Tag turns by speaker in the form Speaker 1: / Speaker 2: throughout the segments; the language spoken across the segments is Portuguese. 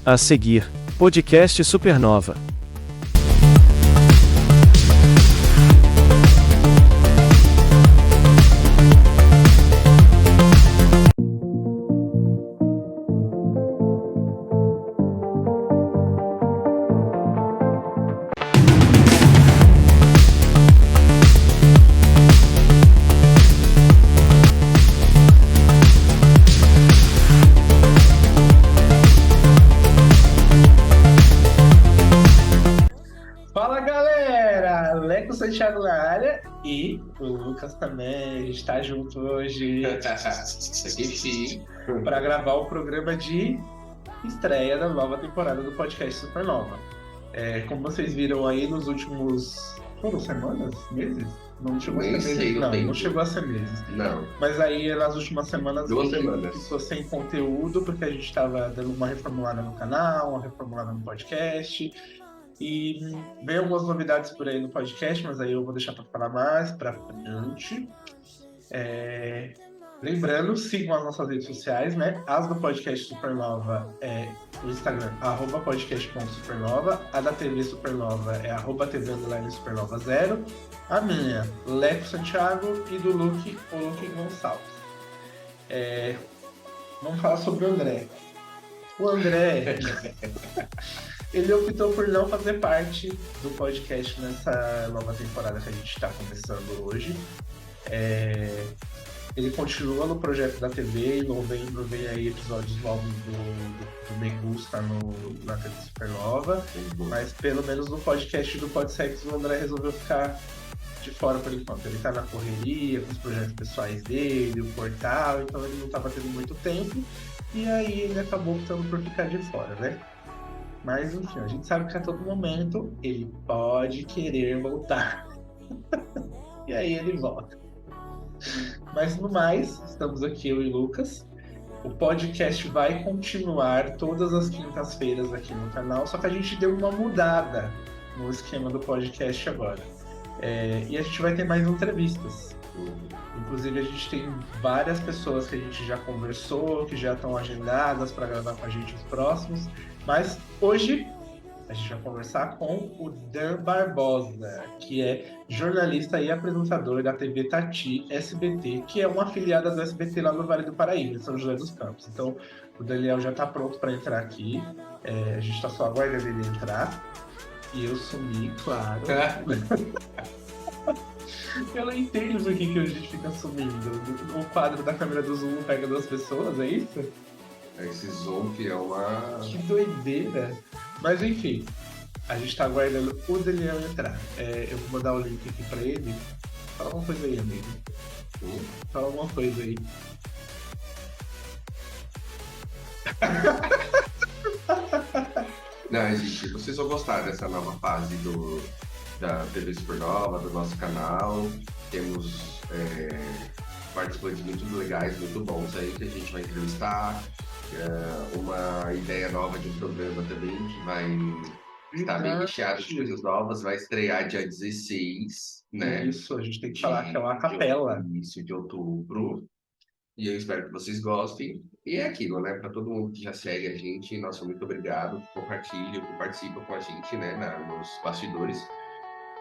Speaker 1: A seguir, podcast Supernova.
Speaker 2: Santiago na área e o Lucas também, a gente está junto hoje para gravar o programa de estreia da nova temporada do podcast Supernova. Como vocês viram aí nos últimos... Foram semanas? Meses? Não chegou a ser meses. Não chegou a ser meses.
Speaker 3: Não.
Speaker 2: Mas aí nas últimas semanas...
Speaker 3: 2 semanas.
Speaker 2: Ficou sem conteúdo porque a gente estava dando uma reformulada no canal, uma reformulada no podcast... E vem algumas novidades por aí no podcast, mas aí eu vou deixar para falar mais para frente. Lembrando, sigam as nossas redes sociais, né? As do podcast Supernova é o Instagram, @podcast.supernova. A da TV Supernova é @TV_Supernova0. A minha, Leco Santiago, e do Luke, o Luke Gonçalves. Vamos falar sobre o André. O André... Ele optou por não fazer parte do podcast nessa nova temporada que a gente está começando hoje. Ele continua no projeto da TV, em novembro vem aí episódios novos do Me Gusta na TV Supernova, mas pelo menos no podcast do Podsex o André resolveu ficar de fora por enquanto. Ele tá na correria, com os projetos pessoais dele, o portal, então ele não estava tendo muito tempo, e aí ele acabou optando por ficar de fora, né? Mas, enfim, a gente sabe que a todo momento ele pode querer voltar. E aí ele volta. Mas, no mais, estamos aqui, eu e Lucas. O podcast vai continuar todas as quintas-feiras aqui no canal, só que a gente deu uma mudada no esquema do podcast agora. E a gente vai ter mais entrevistas. Inclusive, a gente tem várias pessoas que a gente já conversou, que já estão agendadas para gravar com a gente os próximos. Mas hoje a gente vai conversar com o Dan Barbosa, que é jornalista e apresentador da TV Tati SBT, que é uma afiliada do SBT lá no Vale do Paraíba, em São José dos Campos. Então, o Daniel já está pronto para entrar aqui. A gente está só aguardando ele entrar. E eu sumi, claro. Eu não entendo por que a gente fica sumindo. O quadro da câmera do Zoom pega 2 pessoas, é isso?
Speaker 3: Esse Zoom que é uma...
Speaker 2: Que doideira! Mas enfim, a gente tá aguardando o Daniel entrar. Eu vou mandar o link aqui pra ele. Fala alguma coisa aí, amigo. Fala alguma coisa aí.
Speaker 3: Não, gente, vocês vão gostar dessa nova fase da TV Supernova, do nosso canal. Temos participantes muito legais, muito bons aí que a gente vai entrevistar. Uma ideia nova de um programa também que vai estar bem recheado de coisas novas. Vai estrear dia 16, né?
Speaker 2: Isso, a gente tem que falar que é uma capela.
Speaker 3: Início de outubro. E eu espero que vocês gostem. E é aquilo, né? Para todo mundo que já segue a gente, nosso muito obrigado. Compartilha, que participa com a gente, né? Nos bastidores.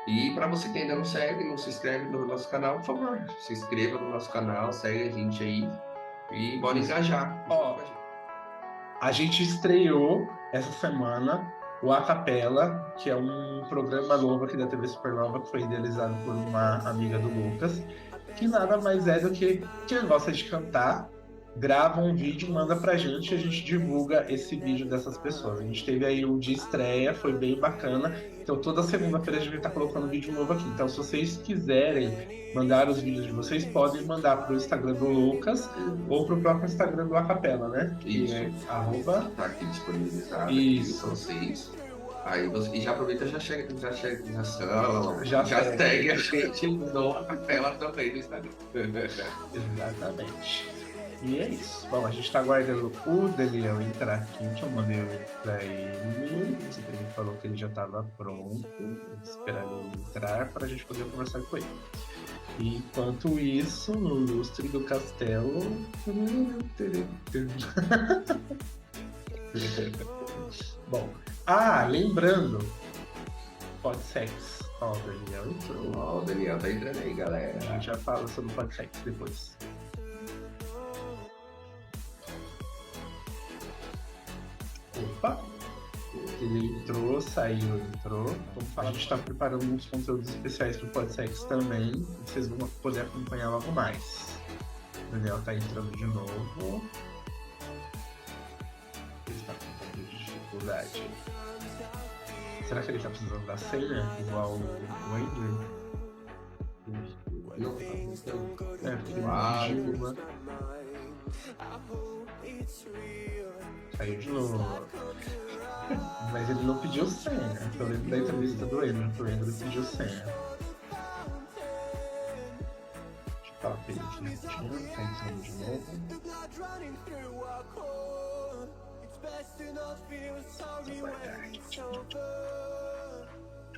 Speaker 3: E para você que ainda não segue, não se inscreve no nosso canal, por favor, se inscreva no nosso canal, segue a gente aí e bora engajar.
Speaker 2: A gente estreou essa semana o A Capela, que é um programa novo aqui da TV Supernova, que foi idealizado por uma amiga do Lucas, que nada mais é do que quem gosta de cantar, grava um vídeo, manda pra gente e a gente divulga esse vídeo dessas pessoas. A gente teve aí um de estreia, foi bem bacana. Então toda segunda-feira a gente vai estar colocando vídeo novo aqui. Então se vocês quiserem mandar os vídeos de vocês, podem mandar pro Instagram do Lucas ou pro próprio Instagram do Acapela, né?
Speaker 3: Isso.
Speaker 2: Tá
Speaker 3: aqui disponibilizado
Speaker 2: isso.
Speaker 3: Aqui pra vocês. Aí você já aproveita e já segue a gente no Acapela também no Instagram.
Speaker 2: Exatamente. E é isso. Bom, a gente tá aguardando o Daniel entrar aqui, que eu mandei pra ele. Ele falou que ele já tava pronto, esperando ele entrar pra gente poder conversar com ele. E enquanto isso, no lustre do castelo... Bom, lembrando, Podsex. Ó, o Daniel entrou.
Speaker 3: Ó, o Daniel tá entrando aí,
Speaker 2: A
Speaker 3: galera.
Speaker 2: gente já fala sobre Podsex depois. Opa! Ele entrou, saiu, entrou. A gente está preparando uns conteúdos especiais para o Podsex também. Vocês vão poder acompanhar logo mais. O Daniel tá entrando de novo. Ele está com um pouco de dificuldade. Será que ele tá precisando da senha? Igual o Andrew?
Speaker 3: Não,
Speaker 2: Porque ele pediu uma. Saiu de novo. Mas ele não pediu senha. Eu lembro da entrevista do Andrew, que o Andrew pediu senha. Deixa eu falar pra ele aqui rapidinho. Tá entrando de novo.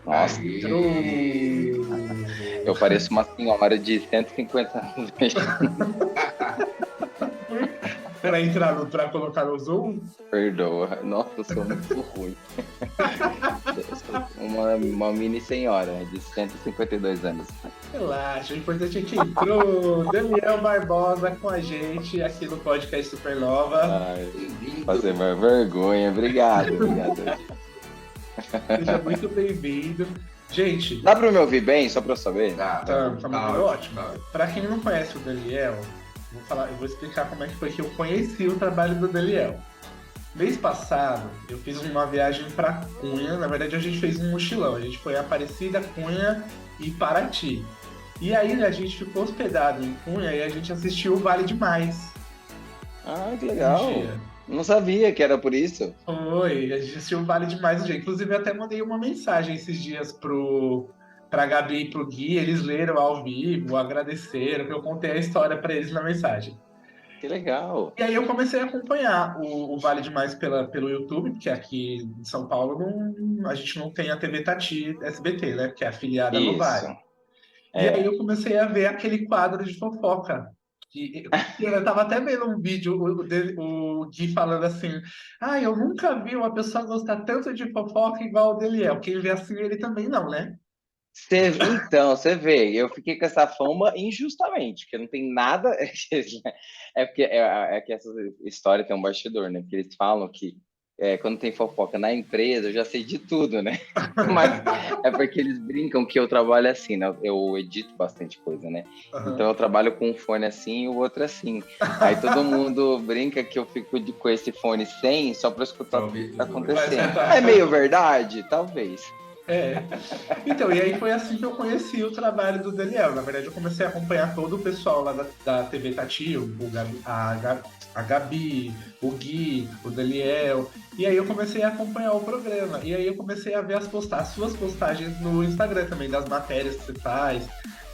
Speaker 4: Nossa,
Speaker 3: Aí.
Speaker 4: eu pareço uma senhora de 150 anos.
Speaker 2: Pra colocar no Zoom?
Speaker 4: Perdoa. Nossa, eu sou muito ruim. Eu sou uma mini senhora de 152 anos.
Speaker 2: Relaxa, o importante é que entrou Daniel Barbosa com a gente aqui no podcast Supernova.
Speaker 4: Ai,
Speaker 3: Bem-vindo.
Speaker 4: fazer mais vergonha. Obrigado.
Speaker 2: Seja muito bem-vindo. Gente,
Speaker 4: Dá pra me ouvir bem, só pra eu saber?
Speaker 2: tá muito ótimo.
Speaker 3: tá.
Speaker 2: Pra quem não conhece o Daniel, eu vou explicar como é que foi que eu conheci o trabalho do Daniel. Mês passado, eu fiz uma viagem pra Cunha. Na verdade, a gente fez um mochilão. A gente foi a Aparecida, Cunha e Paraty. E aí, a gente ficou hospedado em Cunha e a gente assistiu o Vale Demais.
Speaker 4: Ah, que legal.
Speaker 2: Um dia.
Speaker 4: Não sabia que era por isso.
Speaker 2: Foi, a gente assistiu o Vale Demais um dia. Inclusive, eu até mandei uma mensagem esses dias pra Gabi e pro Gui. Eles leram ao vivo, agradeceram, que eu contei a história pra eles na mensagem.
Speaker 4: Que legal.
Speaker 2: E aí eu comecei a acompanhar o Vale Demais pelo YouTube, porque aqui em São Paulo a gente não tem a TV Tati SBT, né? Que é afiliada no Vale.
Speaker 4: Isso.
Speaker 2: E aí eu comecei a ver aquele quadro de fofoca. Eu tava até vendo um vídeo, o Gui falando assim: eu nunca vi uma pessoa gostar tanto de fofoca igual o Daniel. Quem vê assim, ele também não, né?
Speaker 4: Então, você vê, eu fiquei com essa fama injustamente, porque não tem nada. É porque é que essa história tem um bastidor, né? Porque eles falam que quando tem fofoca na empresa, eu já sei de tudo, né? Mas é porque eles brincam que eu trabalho assim, né? Eu edito bastante coisa, né?
Speaker 2: Uhum.
Speaker 4: Então eu trabalho com um fone assim e o outro assim. Aí todo mundo brinca que eu fico com esse fone sem só para escutar o que tá acontecendo. É meio verdade? Talvez.
Speaker 2: Então, e aí foi assim que eu conheci o trabalho do Daniel. Na verdade, eu comecei a acompanhar todo o pessoal lá da TV Tati, a Gabi, o Gui, o Daniel. E aí eu comecei a acompanhar o programa. E aí eu comecei a ver as suas postagens no Instagram também, das matérias que você faz,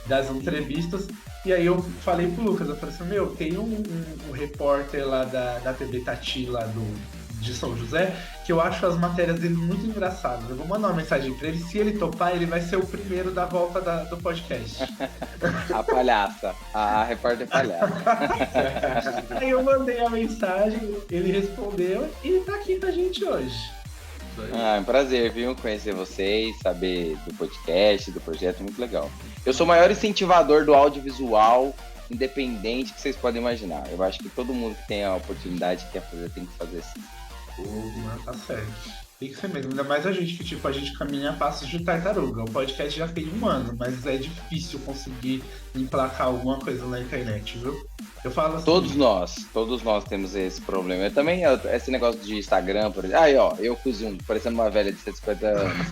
Speaker 2: das entrevistas. E aí eu falei pro Lucas, eu falei assim, tem um repórter lá da TV Tati lá de São José, que eu acho as matérias dele muito engraçadas. Eu vou mandar uma mensagem pra ele, se ele topar, ele vai ser o primeiro da volta do podcast.
Speaker 4: A palhaça, a repórter palhaça.
Speaker 2: Aí eu mandei a mensagem, ele respondeu e tá aqui com a gente hoje.
Speaker 4: É um prazer, viu? Conhecer vocês, saber do podcast, do projeto, muito legal. Eu sou o maior incentivador do audiovisual independente que vocês podem imaginar. Eu acho que todo mundo que tem a oportunidade que quer fazer, tem que fazer assim.
Speaker 2: Tá certo. Tem que ser mesmo. Ainda mais a gente que, a gente caminha a passos de tartaruga. O podcast já tem 1 ano, mas é difícil conseguir emplacar alguma coisa na internet, viu? Eu falo assim...
Speaker 4: Todos nós temos esse problema. Eu também, esse negócio de Instagram, por exemplo. Eu cozinho, parecendo uma velha de 150 anos.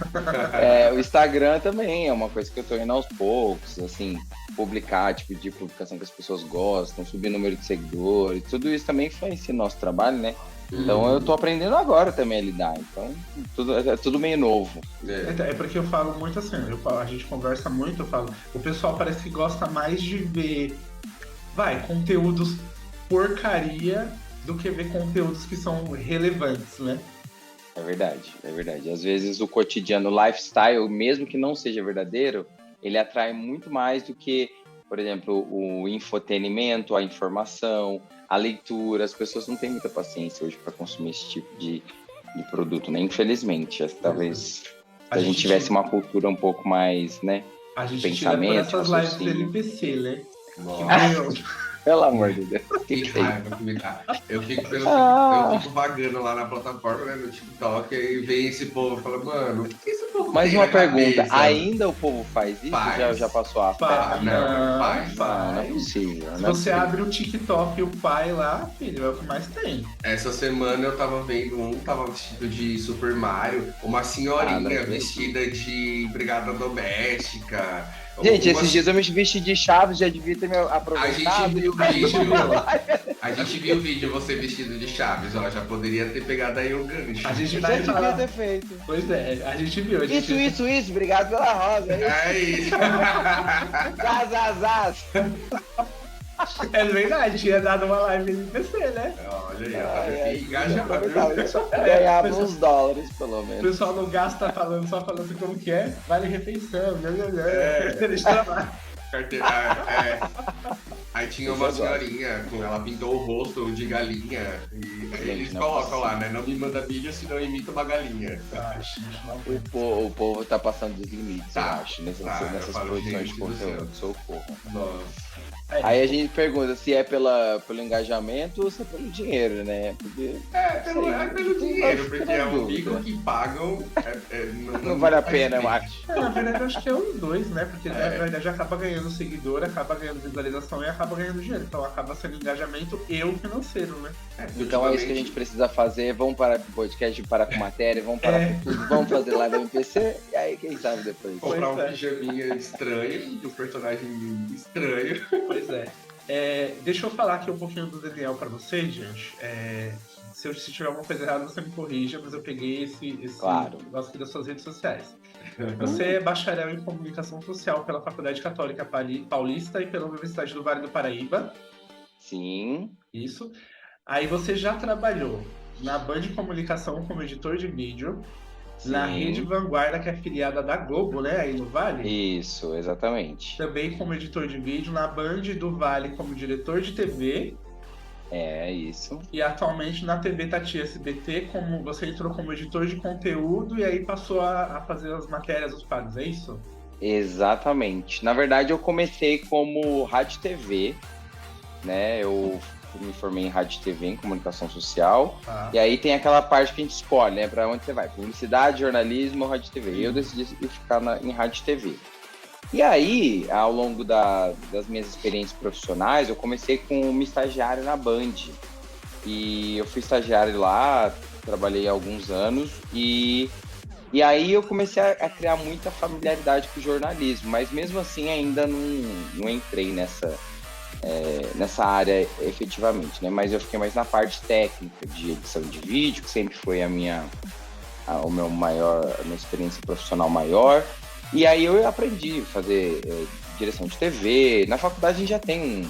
Speaker 4: O Instagram também é uma coisa que eu tô indo aos poucos, assim, publicar, tipo de publicação que as pessoas gostam, subir número de seguidores, tudo isso também influencia no nosso trabalho, né? Então eu tô aprendendo agora também a lidar, então é tudo meio novo.
Speaker 2: É porque eu falo muito assim, a gente conversa muito, eu falo, o pessoal parece que gosta mais de ver, conteúdos porcaria do que ver conteúdos que são relevantes, né?
Speaker 4: É verdade. Às vezes o cotidiano, o lifestyle, mesmo que não seja verdadeiro, ele atrai muito mais do que, por exemplo, o infotenimento, a informação, a leitura, as pessoas não têm muita paciência hoje para consumir esse tipo de produto, né? Infelizmente. Acho que talvez se a gente tivesse uma cultura um pouco mais, né?
Speaker 2: A gente
Speaker 4: Pensamento,
Speaker 2: tira por essas lives do
Speaker 4: raciocínio.
Speaker 2: NPC, né?
Speaker 4: Pelo amor de Deus.
Speaker 3: Que raiva que me dá. Eu fico vagando lá na plataforma, né, no TikTok, e vem esse povo e fala, mano, o que esse povo
Speaker 4: Mais
Speaker 3: tem
Speaker 4: uma
Speaker 3: na
Speaker 4: pergunta,
Speaker 3: cabeça?
Speaker 4: ainda o povo faz isso?
Speaker 3: Faz.
Speaker 4: Já passou a
Speaker 2: Faz.
Speaker 4: fé?
Speaker 3: Não, faz.
Speaker 4: Não é possível.
Speaker 2: Se
Speaker 4: Não é
Speaker 2: você
Speaker 4: possível.
Speaker 2: abre o TikTok e o pai lá, filho, é o que mais tem.
Speaker 3: Essa semana eu tava vendo tava vestido de Super Mario, uma senhorinha vestida de empregada doméstica.
Speaker 4: Gente, esses dias eu me vesti de Chaves, já devia ter me
Speaker 3: A
Speaker 4: aproveitado.
Speaker 3: gente viu o vídeo, você vestido de Chaves, ó, já poderia ter pegado aí o gancho.
Speaker 2: A gente
Speaker 4: Já
Speaker 2: vai
Speaker 4: devia
Speaker 2: falar.
Speaker 4: ter feito.
Speaker 2: Pois é, a gente viu.
Speaker 4: Isso, obrigado pela rosa.
Speaker 3: É isso.
Speaker 4: Zaz.
Speaker 2: É verdade, tinha dado uma live no NPC, né?
Speaker 3: Olha aí, que engajamento.
Speaker 4: Ganhava uns dólares, pelo
Speaker 2: O
Speaker 4: menos.
Speaker 2: pessoal não gasta só falando assim como que é. Vale refeição, Eles trabalham.
Speaker 3: Aí tinha uma senhorinha, ela pintou o rosto de galinha e eles colocam lá, né? Não me manda vídeo, senão imita uma galinha.
Speaker 4: O povo tá passando dos limites, eu acho, nessas
Speaker 3: eu falo,
Speaker 4: produções
Speaker 3: gente
Speaker 4: de
Speaker 3: do
Speaker 4: conteúdo. Socorro.
Speaker 3: Nossa.
Speaker 4: Aí a gente pergunta se é pelo engajamento ou se é pelo dinheiro, né? Porque,
Speaker 3: Pelo dinheiro, porque é o bico que pagam.
Speaker 4: não vale a pena, eu acho.
Speaker 2: Na verdade, eu acho que é os dois, né? Porque na verdade acaba ganhando seguidor, acaba ganhando visualização e acaba ganhando dinheiro. Então acaba sendo engajamento e o financeiro, né?
Speaker 4: Então é isso que a gente precisa fazer. Vamos parar com o podcast, parar com matéria, vamos parar com tudo, vamos fazer live no MPC e aí quem sabe depois.
Speaker 3: Comprar um pijaminha estranho, de um personagem estranho.
Speaker 2: Pois é. Deixa eu falar aqui um pouquinho do Daniel pra vocês, gente. Se tiver alguma coisa errada, você me corrija, mas eu peguei esse negócio aqui das suas redes sociais. Você é bacharel em comunicação social pela Faculdade Católica Paulista e pela Universidade do Vale do Paraíba.
Speaker 4: Sim.
Speaker 2: Isso. Aí você já trabalhou na Band Comunicação como editor de vídeo, na Rede Vanguarda, que é afiliada da Globo, né, aí no Vale?
Speaker 4: Isso, exatamente.
Speaker 2: Também como editor de vídeo, na Band do Vale como diretor de TV.
Speaker 4: É, isso.
Speaker 2: E atualmente na TV Tati SBT, como você entrou como editor de conteúdo e aí passou a fazer as matérias dos quadros, é isso?
Speaker 4: Exatamente. Na verdade, eu comecei como rádio TV, né? Eu me formei em rádio TV, em comunicação social. E aí tem aquela parte que a gente escolhe, né? Pra onde você vai? Publicidade, jornalismo ou rádio TV. E eu decidi ficar em rádio TV. E aí, ao longo das minhas experiências profissionais, eu comecei como estagiário na Band. E eu fui estagiário lá, trabalhei há alguns anos. E aí eu comecei a criar muita familiaridade com o jornalismo. Mas mesmo assim, ainda não entrei nessa área efetivamente, né? Mas eu fiquei mais na parte técnica de edição de vídeo, que sempre foi a minha experiência profissional maior. E aí eu aprendi a fazer direção de TV. Na faculdade a gente já tem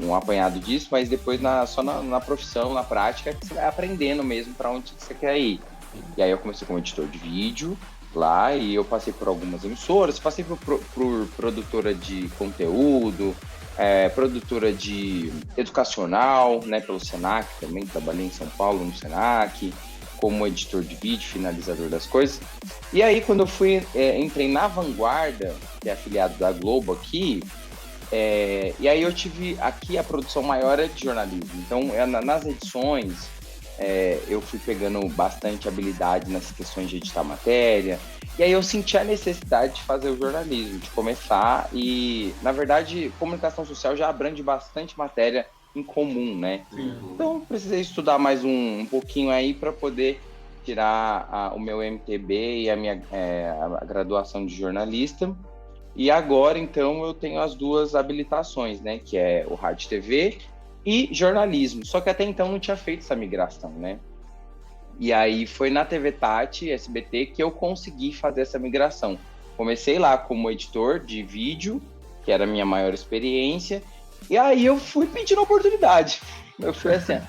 Speaker 4: um apanhado disso, mas depois só na profissão, na prática, que você vai aprendendo mesmo para onde você quer ir. E aí eu comecei como editor de vídeo lá e eu passei por algumas emissoras, passei por produtora de conteúdo, produtora de educacional, né, pelo Senac também, trabalhei em São Paulo no Senac, como editor de vídeo, finalizador das coisas. E aí, quando eu entrei na Vanguarda, que é afiliado da Globo aqui, e aí eu tive aqui a produção maior de jornalismo. Então, nas edições, eu fui pegando bastante habilidade nessas questões de editar matéria. E aí eu senti a necessidade de fazer o jornalismo, de começar. E, na verdade, comunicação social já abrange bastante matéria em comum, né? Então, precisei estudar mais um pouquinho aí para poder tirar o meu MPB e a graduação de jornalista. E agora, então, eu tenho as duas habilitações, né? Que é o Rádio TV e jornalismo. Só que até então não tinha feito essa migração, né? E aí foi na TV Tati, SBT, que eu consegui fazer essa migração. Comecei lá como editor de vídeo, que era a minha maior experiência. E aí eu fui pedindo oportunidade. Eu fui assim,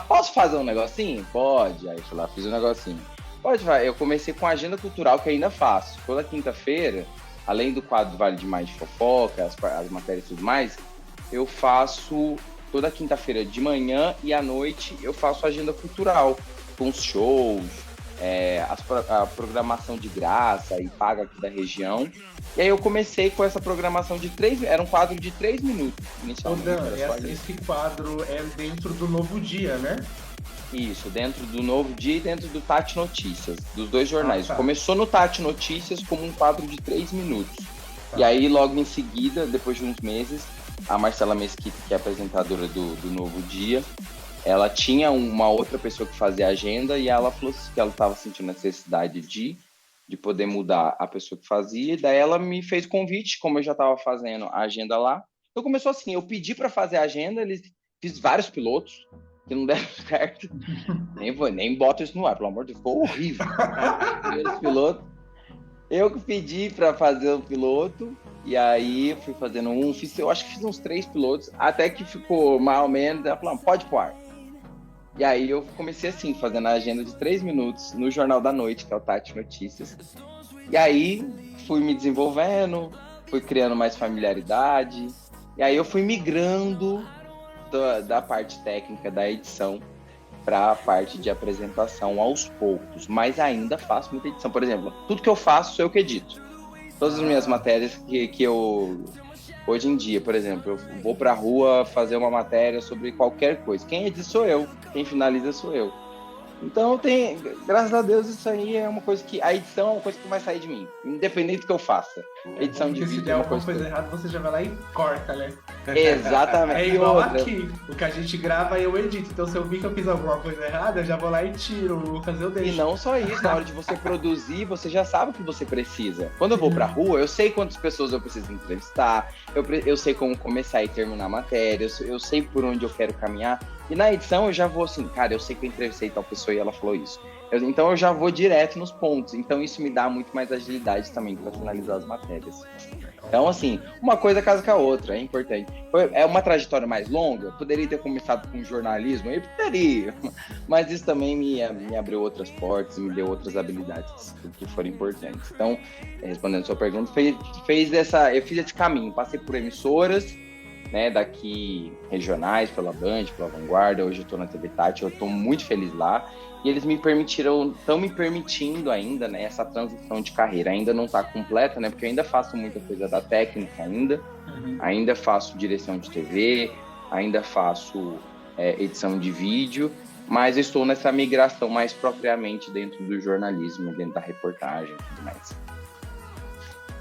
Speaker 4: posso fazer um negocinho? Pode. Aí eu fui lá, fiz um negocinho. Pode, vai. Eu comecei com a agenda cultural, que ainda faço. Toda quinta-feira, além do quadro Vale Demais de Fofoca, as matérias e tudo mais, eu faço toda quinta-feira de manhã e à noite eu faço agenda cultural, com os shows, a programação de graça e paga aqui da região. E aí eu comecei com essa programação era um quadro de 3 minutos, inicialmente.
Speaker 2: Esse quadro é dentro do Novo Dia, né?
Speaker 4: Isso, dentro do Novo Dia e dentro do Tati Notícias, dos 2 jornais.
Speaker 2: Tá.
Speaker 4: Começou no Tati Notícias como um quadro de 3 minutos. Tá. E aí, logo em seguida, depois de uns meses, a Marcela Mesquita, que é apresentadora do Novo Dia, ela tinha uma outra pessoa que fazia agenda e ela falou que ela estava sentindo necessidade de poder mudar a pessoa que fazia, e daí ela me fez convite, como eu já estava fazendo a agenda lá. Então começou assim, eu pedi para fazer a agenda, fiz vários pilotos, que não deram certo, nem boto isso no ar, pelo amor de Deus, ficou horrível. Esse piloto, eu que pedi para fazer o piloto, e aí fui fazendo eu acho que fiz uns 3 pilotos, até que ficou mais ou menos, ela falou, pode pro ar. E aí eu comecei assim, fazendo a agenda de 3 minutos no Jornal da Noite, que é o Tati Notícias. E aí fui me desenvolvendo, fui criando mais familiaridade. E aí eu fui migrando da parte técnica da edição para a parte de apresentação aos poucos. Mas ainda faço muita edição. Por exemplo, tudo que eu faço sou eu que edito. Todas as minhas matérias que eu... Hoje em dia, por exemplo, eu vou pra rua fazer uma matéria sobre qualquer coisa. Quem edita sou eu, quem finaliza sou eu. Então, graças a Deus, isso aí é uma coisa que... A edição é uma coisa que vai sair de mim, independente do que eu faça. A edição de vídeo
Speaker 2: se der alguma coisa errada, você já vai lá e corta, né?
Speaker 4: Exatamente.
Speaker 2: É igual aqui, o que a gente grava eu edito. Então, se eu vi que eu fiz alguma coisa errada, eu já vou lá e tiro. Vou fazer o deixo.
Speaker 4: E não só isso, na hora de você produzir, você já sabe o que você precisa. Quando eu vou pra rua, eu sei quantas pessoas eu preciso entrevistar, eu sei como começar e terminar a matéria, eu sei por onde eu quero caminhar. E na edição eu já vou assim, cara, eu sei que eu entrevistei tal pessoa e ela falou isso. Então eu já vou direto nos pontos. Então isso me dá muito mais agilidade também para finalizar as matérias. Então, assim, uma coisa casa com a outra, é importante. É uma trajetória mais longa? Poderia ter começado com jornalismo? Eu poderia. Mas isso também me abriu outras portas, me deu outras habilidades que foram importantes. Então, respondendo a sua pergunta, eu fiz esse caminho. Passei por emissoras, né, daqui regionais, pela Band, pela Vanguarda. Hoje eu estou na TV Tati, eu estou muito feliz lá. E eles estão me permitindo ainda, né, essa transição de carreira. Ainda não está completa, né, porque eu ainda faço muita coisa da técnica ainda faço direção de TV, ainda faço edição de vídeo, mas eu estou nessa migração mais propriamente dentro do jornalismo, dentro da reportagem e tudo mais.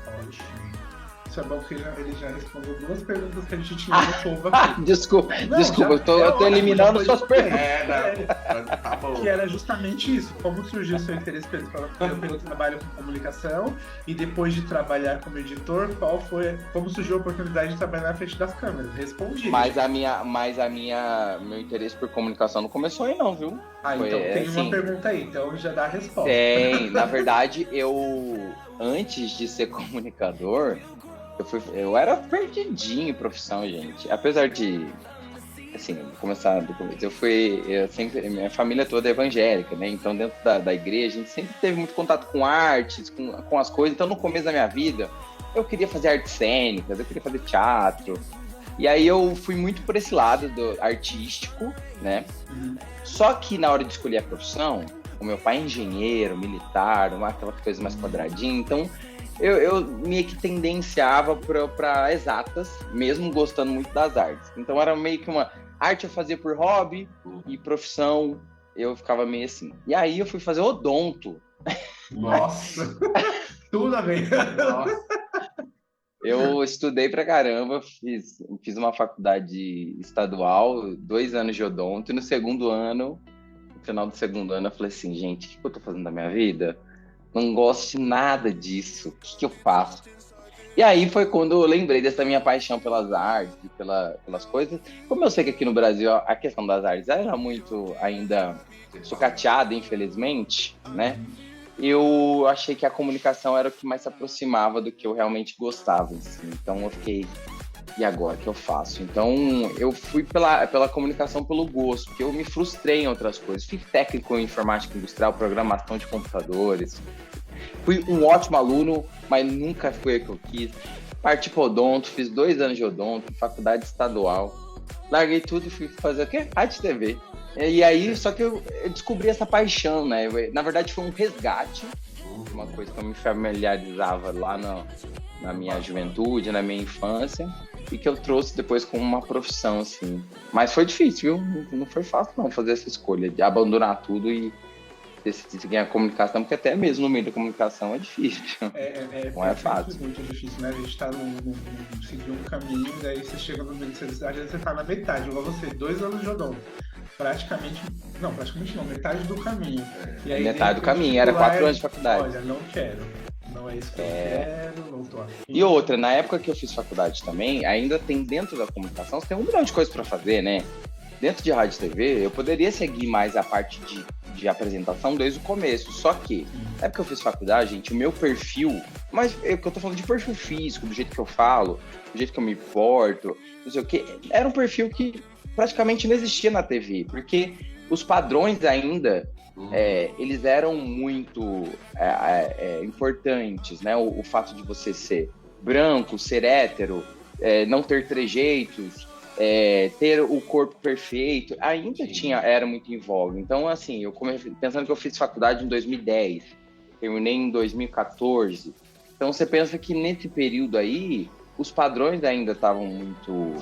Speaker 2: Ótimo. Isso é bom que ele já respondeu 2 perguntas que a gente tinha no povo aqui.
Speaker 4: Desculpa, eu tô eliminando suas perguntas.
Speaker 3: Tá bom.
Speaker 2: Que era justamente isso. Como surgiu o seu interesse pelo trabalho com comunicação e depois de trabalhar como editor, como surgiu a oportunidade de trabalhar na frente das câmeras? Respondi.
Speaker 4: Mas meu interesse por comunicação não começou aí não, viu?
Speaker 2: Então tem uma pergunta aí, então já dá a resposta.
Speaker 4: Na verdade, antes de ser comunicador, eu era perdidinho em profissão, gente. Apesar de, assim, começar do começo, minha família toda é evangélica, né? Então, dentro da igreja, a gente sempre teve muito contato com artes, com as coisas. Então, no começo da minha vida, eu queria fazer artes cênicas, eu queria fazer teatro. E aí, eu fui muito por esse lado do artístico, né? Só que, na hora de escolher a profissão, o meu pai é engenheiro, militar, aquela coisa mais quadradinha, então... Eu meio que tendenciava para exatas, mesmo gostando muito das artes. Então era meio que uma arte eu fazia por hobby e profissão eu ficava meio assim. E aí eu fui fazer odonto.
Speaker 2: Nossa! Tudo a ver. Nossa.
Speaker 4: Eu estudei pra caramba, fiz uma faculdade estadual, 2 anos de odonto, e no final do segundo ano, eu falei assim, gente, o que eu tô fazendo da minha vida? Não gosto de nada disso, o que eu faço? E aí foi quando eu lembrei dessa minha paixão pelas artes, pelas coisas. Como eu sei que aqui no Brasil a questão das artes era muito ainda sucateada, infelizmente, né? Eu achei que a comunicação era o que mais se aproximava do que eu realmente gostava. Assim. Então eu fiquei, e agora o que eu faço? Então eu fui pela comunicação pelo gosto, porque eu me frustrei em outras coisas. Fui técnico em informática industrial, programação de computadores. Fui um ótimo aluno, mas nunca foi o que eu quis. Parti para odonto, fiz 2 anos de odonto, faculdade estadual. Larguei tudo e fui fazer o quê? Rádio TV. E aí, só que eu descobri essa paixão, né? Na verdade, foi um resgate, uma coisa que eu me familiarizava lá na minha juventude, na minha infância, e que eu trouxe depois como uma profissão, assim. Mas foi difícil, viu? Não foi fácil, não, fazer essa escolha de abandonar tudo e decidir seguir a comunicação, porque até mesmo no meio da comunicação é difícil. Não é fácil.
Speaker 2: É muito difícil, né? A gente tá seguir um caminho, daí você chega no meio, às vezes você tá na metade, igual você, 2 anos de odonto. Praticamente não, metade do caminho. E aí,
Speaker 4: metade do caminho, era 4 anos de faculdade.
Speaker 2: Olha, não quero. Não é isso que eu quero, não tô afim.
Speaker 4: E outra, na época que eu fiz faculdade também, ainda tem dentro da comunicação, você tem 1 milhão de coisas para fazer, né? Dentro de rádio e TV, eu poderia seguir mais a parte de apresentação desde o começo. Só que, na época que eu fiz faculdade, gente, o meu perfil, mas é que eu tô falando de perfil físico, do jeito que eu falo, do jeito que eu me porto, não sei o quê, era um perfil que praticamente não existia na TV, porque os padrões ainda, eles eram muito importantes, né? O fato de você ser branco, ser hétero, não ter trejeitos, ter o corpo perfeito, ainda era muito em voga. Então, assim, eu comecei pensando que eu fiz faculdade em 2010, terminei em 2014. Então, você pensa que nesse período aí, os padrões ainda estavam muito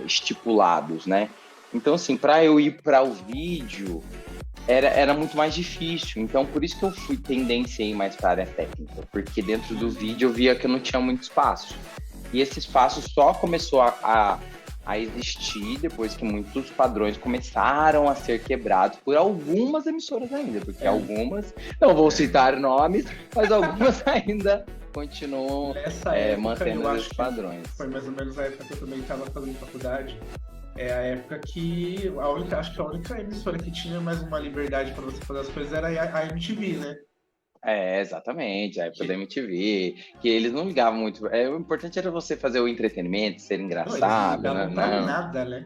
Speaker 4: estipulados, né? Então, assim, para eu ir para o vídeo, era muito mais difícil. Então, por isso que eu tendenciei mais para a área técnica, porque dentro do vídeo eu via que eu não tinha muito espaço. E esse espaço só começou a existir depois que muitos padrões começaram a ser quebrados por algumas emissoras ainda, porque algumas, não vou citar nomes, mas algumas ainda continuam mantendo esses padrões.
Speaker 2: Foi mais ou menos a época que eu também estava fazendo faculdade. É a época que acho que a única emissora que tinha mais uma liberdade para você fazer as coisas era a MTV, né?
Speaker 4: Exatamente, a época da MTV, que eles não ligavam muito. O importante era você fazer o entretenimento, ser engraçado,
Speaker 2: não ligavam nada, né?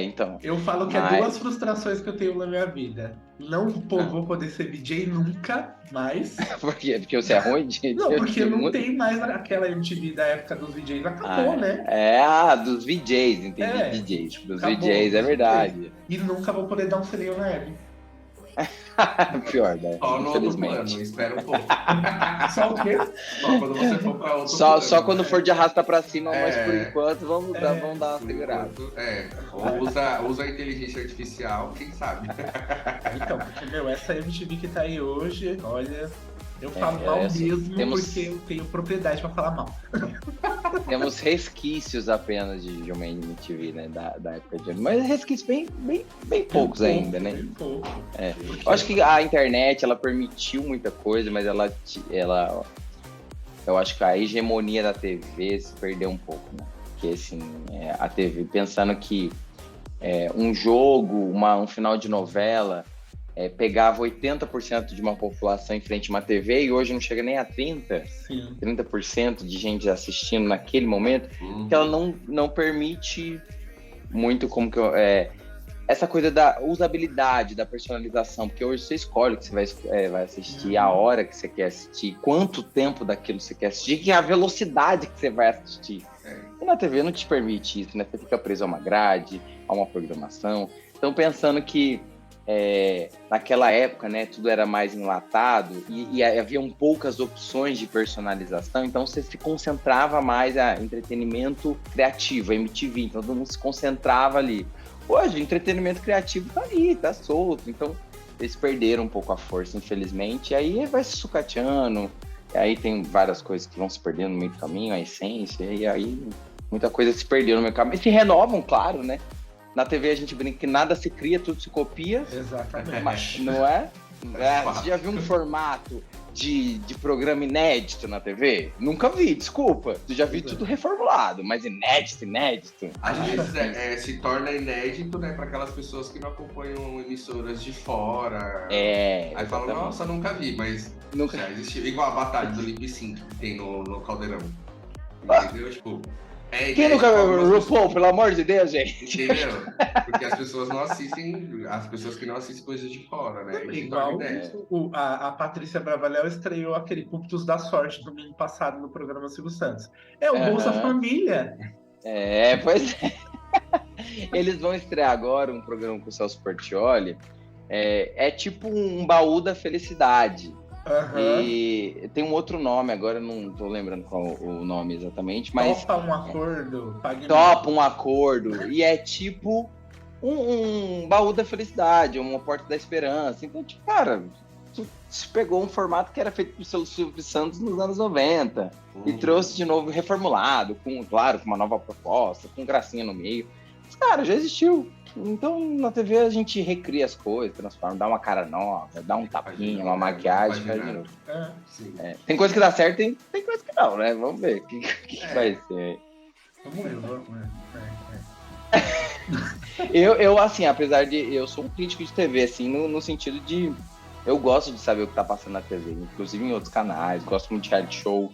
Speaker 4: Então.
Speaker 2: Eu falo que é 2 frustrações que eu tenho na minha vida. Não vou poder ser DJ nunca mais.
Speaker 4: Por quê? Porque você é ruim de...
Speaker 2: Não, porque não tem mais aquela MTV da época dos DJs, acabou, né?
Speaker 4: Dos VJs, entendi, DJs. Dos VJs, é verdade.
Speaker 2: E nunca vou poder dar um selinho na Hebe.
Speaker 4: Pior, né?
Speaker 3: Só no outro plano, espera um pouco.
Speaker 2: Só o quê?
Speaker 3: Só quando você for pra outro
Speaker 4: plano. Só quando
Speaker 3: né?
Speaker 4: for de arrasta pra cima, mas por enquanto vamos dar uma segurada.
Speaker 3: Ou usa a inteligência artificial, quem sabe?
Speaker 2: Então, porque, essa MTV que tá aí hoje, olha... Eu falo mal mesmo porque eu tenho propriedade pra falar mal.
Speaker 4: Temos resquícios apenas de uma MTV, né? Da época de... Mas resquícios bem poucos ainda, né?
Speaker 2: Bem pouco.
Speaker 4: Eu acho que a internet, ela permitiu muita coisa, mas eu acho que a hegemonia da TV se perdeu um pouco, né? Porque, assim, a TV, pensando que um jogo, um final de novela... pegava 80% de uma população em frente a uma TV e hoje não chega nem a 30% de gente assistindo naquele momento, que ela não permite muito como que essa coisa da usabilidade, da personalização, porque hoje você escolhe o que você vai assistir, a hora que você quer assistir, quanto tempo daquilo você quer assistir, e a velocidade que você vai assistir. E na TV não te permite isso, né? Você fica preso a uma grade, a uma programação. Então, pensando que naquela época, né, tudo era mais enlatado e haviam poucas opções de personalização, então você se concentrava mais em entretenimento criativo, a MTV, então todo mundo se concentrava ali. Hoje, o entretenimento criativo tá aí, tá solto, então eles perderam um pouco a força, infelizmente, e aí vai se sucateando, e aí tem várias coisas que vão se perdendo no meio do caminho, a essência, e aí muita coisa se perdeu no meio do caminho, e se renovam, claro, né? Na TV a gente brinca que nada se cria, tudo se copia.
Speaker 2: Exatamente.
Speaker 4: Mas, não é? Você já viu um formato de programa inédito na TV? Nunca vi, desculpa. Eu já vi tudo reformulado, mas inédito.
Speaker 3: Às vezes se torna inédito, né, para aquelas pessoas que não acompanham emissoras de fora. Aí falam, nossa, nunca vi, mas nunca já existiu. Igual a batalha do Lip Sync que tem no Caldeirão. Entendeu? Tipo...
Speaker 4: Quem nunca viu RuPaul, pelo amor de Deus, gente?
Speaker 3: Entendeu? Porque as pessoas não assistem, as pessoas que não assistem coisas de fora, né?
Speaker 2: Igual a Patrícia Bravanel estreou aquele Cúmplices da Sorte domingo passado no programa Silvio Santos. O Bolsa Família.
Speaker 4: Pois é. Eles vão estrear agora um programa com o Celso Portiolli. É tipo um baú da felicidade. E tem um outro nome, agora eu não tô lembrando qual o nome exatamente, mas...
Speaker 2: Topa um acordo,
Speaker 4: Topa um acordo. E é tipo um baú da felicidade, uma porta da esperança. Então, tipo, cara, tu pegou um formato que era feito pelo Silvio Santos nos anos 90 e trouxe de novo reformulado, claro, com uma nova proposta, com gracinha no meio. Mas, cara, já existiu. Então, na TV a gente recria as coisas, transforma, dá uma cara nova, dá um tapinha, uma maquiagem, faz de novo. Tem coisa que dá certo, tem coisa que não, né? Vamos ver o que vai ser.
Speaker 2: Vamos ver.
Speaker 4: Eu, assim, apesar de... Eu sou um crítico de TV, assim, no sentido de... Eu gosto de saber o que tá passando na TV, inclusive em outros canais, gosto muito de reality show.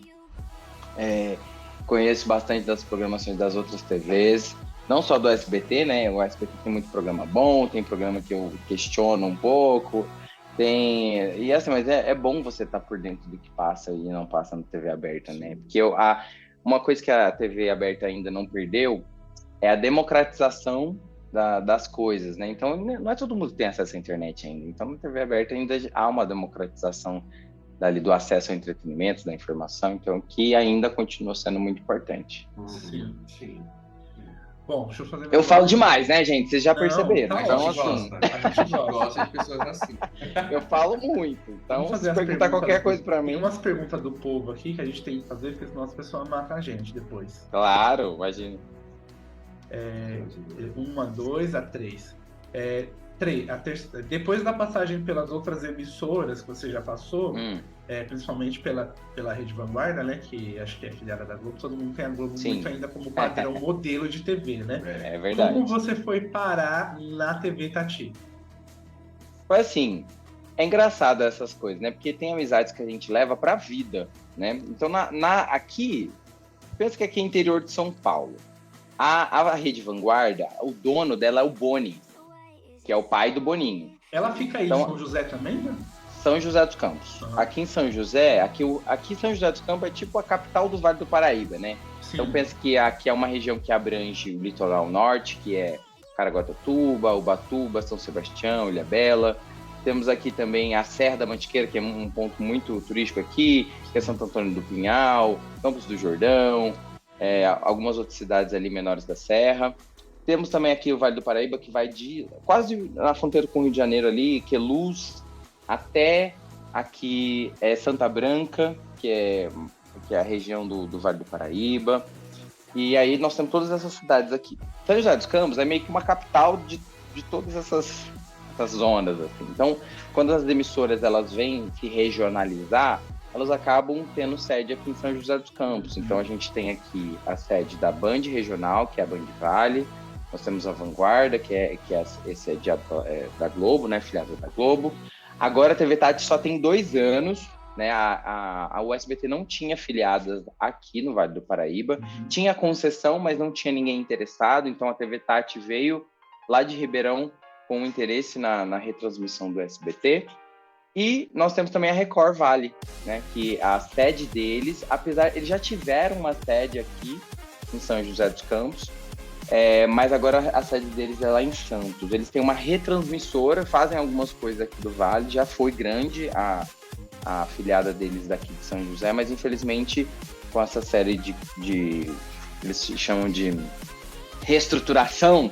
Speaker 4: Conheço bastante das programações das outras TVs. Não só do SBT, né? O SBT tem muito programa bom, tem programa que eu questiono um pouco, e assim, mas é bom você estar por dentro do que passa e não passa na TV aberta, né? Porque uma coisa que a TV aberta ainda não perdeu é a democratização das coisas, né? Então, não é todo mundo que tem acesso à internet ainda. Então, na TV aberta ainda há uma democratização do acesso ao entretenimento, da informação, então, que ainda continua sendo muito importante.
Speaker 2: Sim. Bom, deixa eu fazer...
Speaker 4: Eu falo demais, né, gente? Vocês já perceberam.
Speaker 2: Tá
Speaker 4: então,
Speaker 2: ótimo,
Speaker 4: assim...
Speaker 2: A gente
Speaker 3: gosta de pessoas assim.
Speaker 4: Eu falo muito. Então,
Speaker 2: Vamos
Speaker 4: se perguntar qualquer coisa pra mim...
Speaker 2: Tem umas perguntas do povo aqui que a gente tem que fazer, porque senão as pessoas matam a gente depois.
Speaker 4: Claro, imagina.
Speaker 2: 1, 2, 3. Depois da passagem pelas outras emissoras que você já passou, principalmente pela Rede Vanguarda, né, que acho que é filiada da Globo, todo mundo tem a Globo muito ainda como padrão modelo de TV, né?
Speaker 4: É verdade.
Speaker 2: Como você foi parar na TV Tati?
Speaker 4: Foi assim, é engraçado essas coisas, né? Porque tem amizades que a gente leva pra vida, né? Então, aqui, pensa que aqui é interior de São Paulo. A Rede Vanguarda, o dono dela é o Boni, que é o pai do Boninho.
Speaker 2: Ela fica aí em São José também, né?
Speaker 4: São José dos Campos. Aqui em São José, aqui São José dos Campos é tipo a capital do Vale do Paraíba, né? Sim. Então pensa que aqui é uma região que abrange o litoral norte, que é Caraguatatuba, Ubatuba, São Sebastião, Ilhabela. Temos aqui também a Serra da Mantiqueira, que é um ponto muito turístico aqui, que é Santo Antônio do Pinhal, Campos do Jordão, algumas outras cidades ali menores da Serra. Temos também aqui o Vale do Paraíba, que vai quase na fronteira com o Rio de Janeiro ali, Queluz, até aqui Santa Branca, que é a região do Vale do Paraíba. E aí nós temos todas essas cidades aqui. São José dos Campos é meio que uma capital de todas essas zonas, assim. Então, quando as emissoras elas vêm se regionalizar, elas acabam tendo sede aqui em São José dos Campos. Então, a gente tem aqui a sede da Band Regional, que é a Band Vale. Nós temos a Vanguarda, esse é da Globo, né, filiada da Globo. Agora a TV Tati só tem 2 anos, né? A USBT não tinha filiadas aqui no Vale do Paraíba. Tinha concessão, mas não tinha ninguém interessado. Então a TV Tati veio lá de Ribeirão com interesse na retransmissão do SBT. E nós temos também a Record Vale, né? Que a sede deles, eles já tiveram uma sede aqui em São José dos Campos, mas agora a sede deles é lá em Santos. Eles têm uma retransmissora, fazem algumas coisas aqui do Vale, já foi grande a afiliada deles daqui de São José, mas infelizmente com essa série de eles chamam de reestruturação,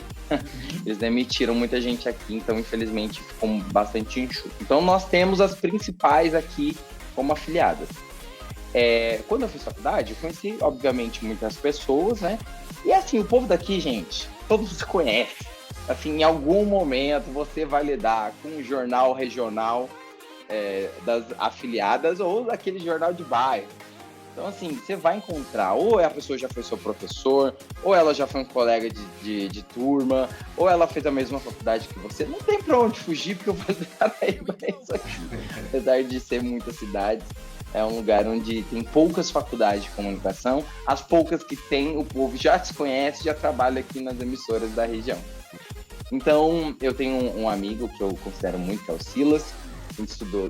Speaker 4: eles demitiram muita gente aqui, então infelizmente ficou bastante enxuto. Então nós temos as principais aqui como afiliadas. Quando eu fiz faculdade, eu conheci obviamente muitas pessoas, né? E assim, o povo daqui, gente, todo mundo se conhece. Assim, em algum momento você vai lidar com um jornal regional das afiliadas ou daquele jornal de bairro. Então, assim, você vai encontrar, ou a pessoa já foi seu professor, ou ela já foi um colega de turma, ou ela fez a mesma faculdade que você. Não tem pra onde fugir, porque eu vou Paraíba é isso aqui. Apesar de ser muitas cidades, é um lugar onde tem poucas faculdades de comunicação. As poucas que tem, o povo já se conhece, já trabalha aqui nas emissoras da região. Então, eu tenho um amigo que eu considero muito, que é o Silas. A gente estudou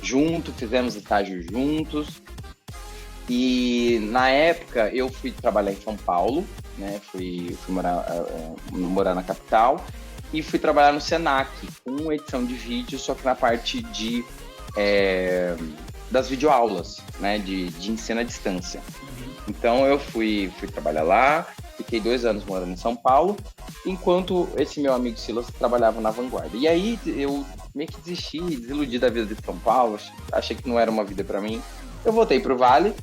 Speaker 4: junto, fizemos estágio juntos. E na época eu fui trabalhar em São Paulo, né? Fui morar na capital e fui trabalhar no Senac com edição de vídeo, só que na parte das videoaulas, né? De ensino à distância. Então eu fui trabalhar lá, fiquei 2 anos morando em São Paulo, enquanto esse meu amigo Silas trabalhava na Vanguarda. E aí eu meio que desiludi da vida de São Paulo, achei que não era uma vida para mim. Eu voltei pro Vale,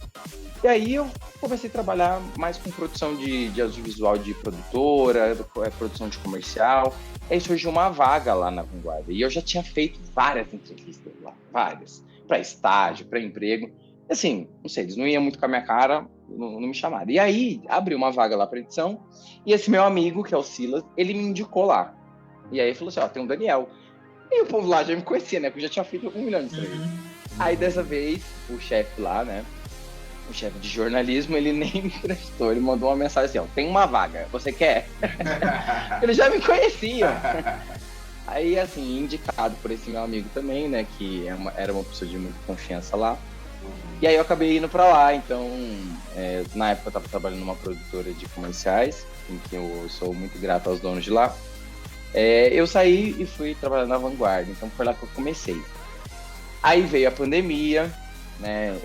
Speaker 4: e aí eu comecei a trabalhar mais com produção de audiovisual de produtora, produção de comercial. Aí surgiu uma vaga lá na Vanguarda, e eu já tinha feito várias entrevistas lá, várias, para estágio, para emprego. Assim, não sei, eles não iam muito com a minha cara, não me chamaram. E aí, abriu uma vaga lá para edição, e esse meu amigo, que é o Silas, ele me indicou lá. E aí falou assim, tem um Daniel. E o povo lá já me conhecia, né? Porque eu já tinha feito 1 milhão de entrevistas. Aí, dessa vez, o chefe lá, né? O chefe de jornalismo, ele nem me prestou. Ele mandou uma mensagem assim, tem uma vaga, você quer? Ele já me conhecia. Aí, assim, indicado por esse meu amigo também, né? Que era uma pessoa de muita confiança lá. E aí eu acabei indo pra lá, então na época eu tava trabalhando numa produtora de comerciais, em que eu sou muito grato aos donos de lá. Eu saí e fui trabalhar na Vanguarda, então foi lá que eu comecei. Aí veio a pandemia, né?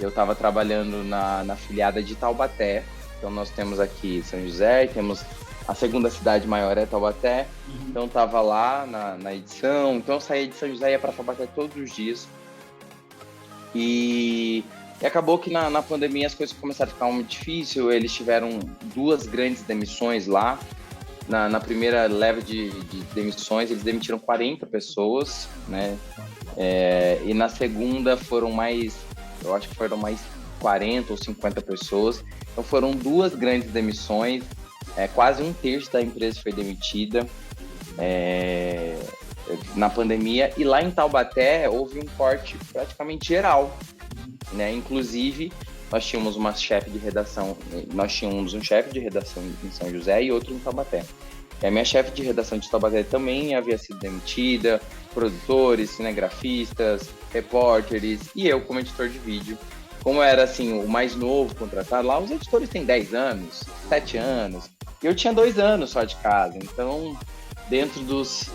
Speaker 4: Eu tava trabalhando na afiliada de Taubaté, então nós temos aqui São José, e temos a segunda cidade maior é Taubaté, então tava lá na edição, então eu saía de São José e ia pra Taubaté todos os dias. E acabou que na pandemia as coisas começaram a ficar muito difíceis, eles tiveram 2 grandes demissões lá. Na primeira leva de demissões, eles demitiram 40 pessoas, né? E na segunda eu acho que foram mais 40 ou 50 pessoas. Então foram 2 grandes demissões, quase 1/3 da empresa foi demitida na pandemia, e lá em Taubaté houve um corte praticamente geral, né? Inclusive, nós tínhamos um chefe de redação em São José e outro em Taubaté. E a minha chefe de redação de Taubaté também havia sido demitida, produtores, cinegrafistas, repórteres, e eu como editor de vídeo. Como eu era assim, o mais novo contratado lá, os editores têm 10 anos, 7 anos, e eu tinha 2 anos só de casa, então dentro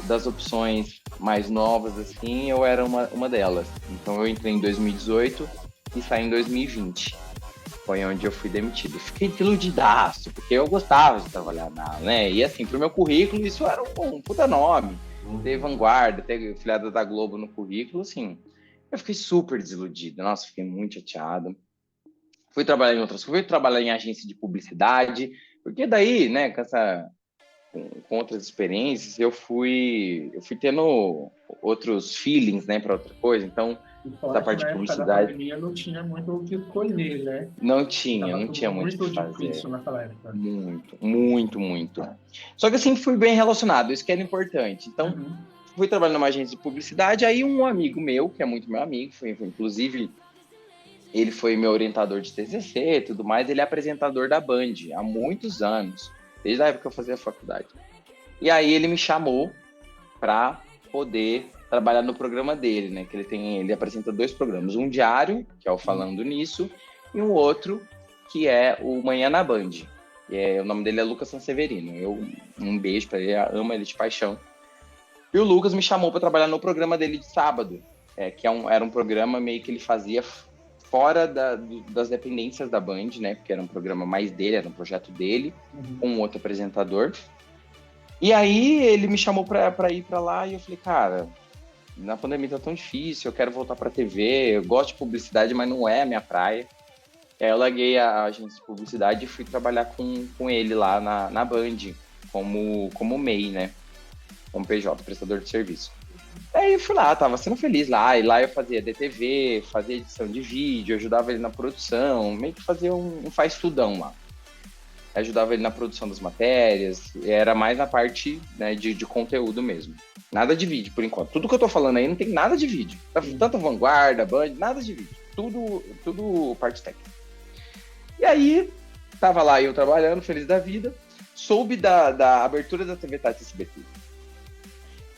Speaker 4: das opções mais novas, assim, eu era uma delas. Então eu entrei em 2018 e saí em 2020. Foi onde eu fui demitido. Fiquei desiludidaço, porque eu gostava de trabalhar né? E assim, pro meu currículo, isso era um puta nome. Ter Vanguarda, ter filiada da Globo no currículo, assim, eu fiquei super desiludido. Nossa, fiquei muito chateado. Fui trabalhar em agência de publicidade, porque daí, né, com outras experiências, eu fui tendo outros feelings, né, para outra coisa. Então, da parte de publicidade,
Speaker 2: da pandemia não tinha muito o que escolher, né?
Speaker 4: Não tinha muito o que fazer.
Speaker 2: Difícil naquela época.
Speaker 4: Muito. Só que assim, fui bem relacionado, isso que era importante. Então, fui trabalhar numa agência de publicidade, aí um amigo meu, que é muito meu amigo, inclusive, ele foi meu orientador de TCC e tudo mais, ele é apresentador da Band há muitos anos, desde a época que eu fazia faculdade. E aí ele me chamou para poder trabalhar no programa dele, né? Que ele apresenta 2 programas, um diário, que é o Falando Nisso, e um outro, que é o Manhã na Band. O nome dele é Lucas Sanseverino. Um beijo para ele, amo ele de paixão. E o Lucas me chamou para trabalhar no programa dele de sábado, que era um programa meio que ele fazia fora das dependências da Band, né? Porque era um programa mais dele, era um projeto dele, com um outro apresentador. E aí ele me chamou para ir para lá e eu falei, cara, na pandemia tá tão difícil, eu quero voltar pra TV, eu gosto de publicidade, mas não é a minha praia. Aí eu larguei a agência de publicidade e fui trabalhar com ele lá na Band, como MEI, né? Como PJ, prestador de serviço. Aí eu fui lá, tava sendo feliz lá, e lá eu fazia DTV, fazia edição de vídeo, ajudava ele na produção, meio que fazia um faz-tudão lá. Ajudava ele na produção das matérias, era mais na parte, né, de conteúdo mesmo. Nada de vídeo, por enquanto. Tudo que eu tô falando aí não tem nada de vídeo. Tanto Vanguarda, Band, nada de vídeo. Tudo parte técnica. E aí, tava lá eu trabalhando, feliz da vida, soube da abertura da TV Tati SBT.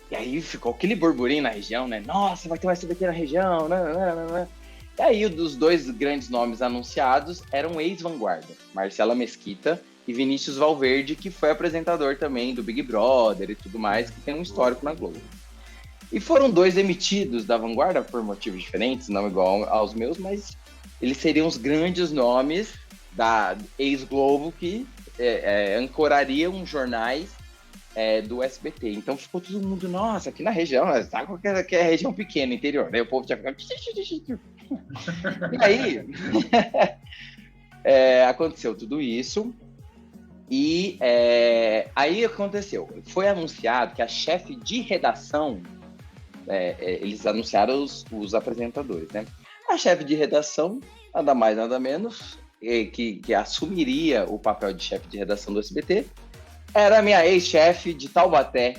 Speaker 4: E aí ficou aquele burburinho na região, né? Nossa, vai ter um SBT na região, né? E aí, os 2 grandes nomes anunciados eram ex-Vanguarda, Marcela Mesquita e Vinícius Valverde, que foi apresentador também do Big Brother e tudo mais, que tem um histórico na Globo. E foram 2 demitidos da Vanguarda por motivos diferentes, não igual aos meus, mas eles seriam os grandes nomes da ex-Globo que ancorariam jornais do SBT. Então ficou todo mundo, nossa, aqui na região, sabe que é região pequena, interior, né? O povo tinha ficado... E aí, aconteceu tudo isso, e aí aconteceu, foi anunciado que a chefe de redação, eles anunciaram os apresentadores, né? A chefe de redação, nada mais, nada menos, que assumiria o papel de chefe de redação do SBT, era a minha ex-chefe de Taubaté,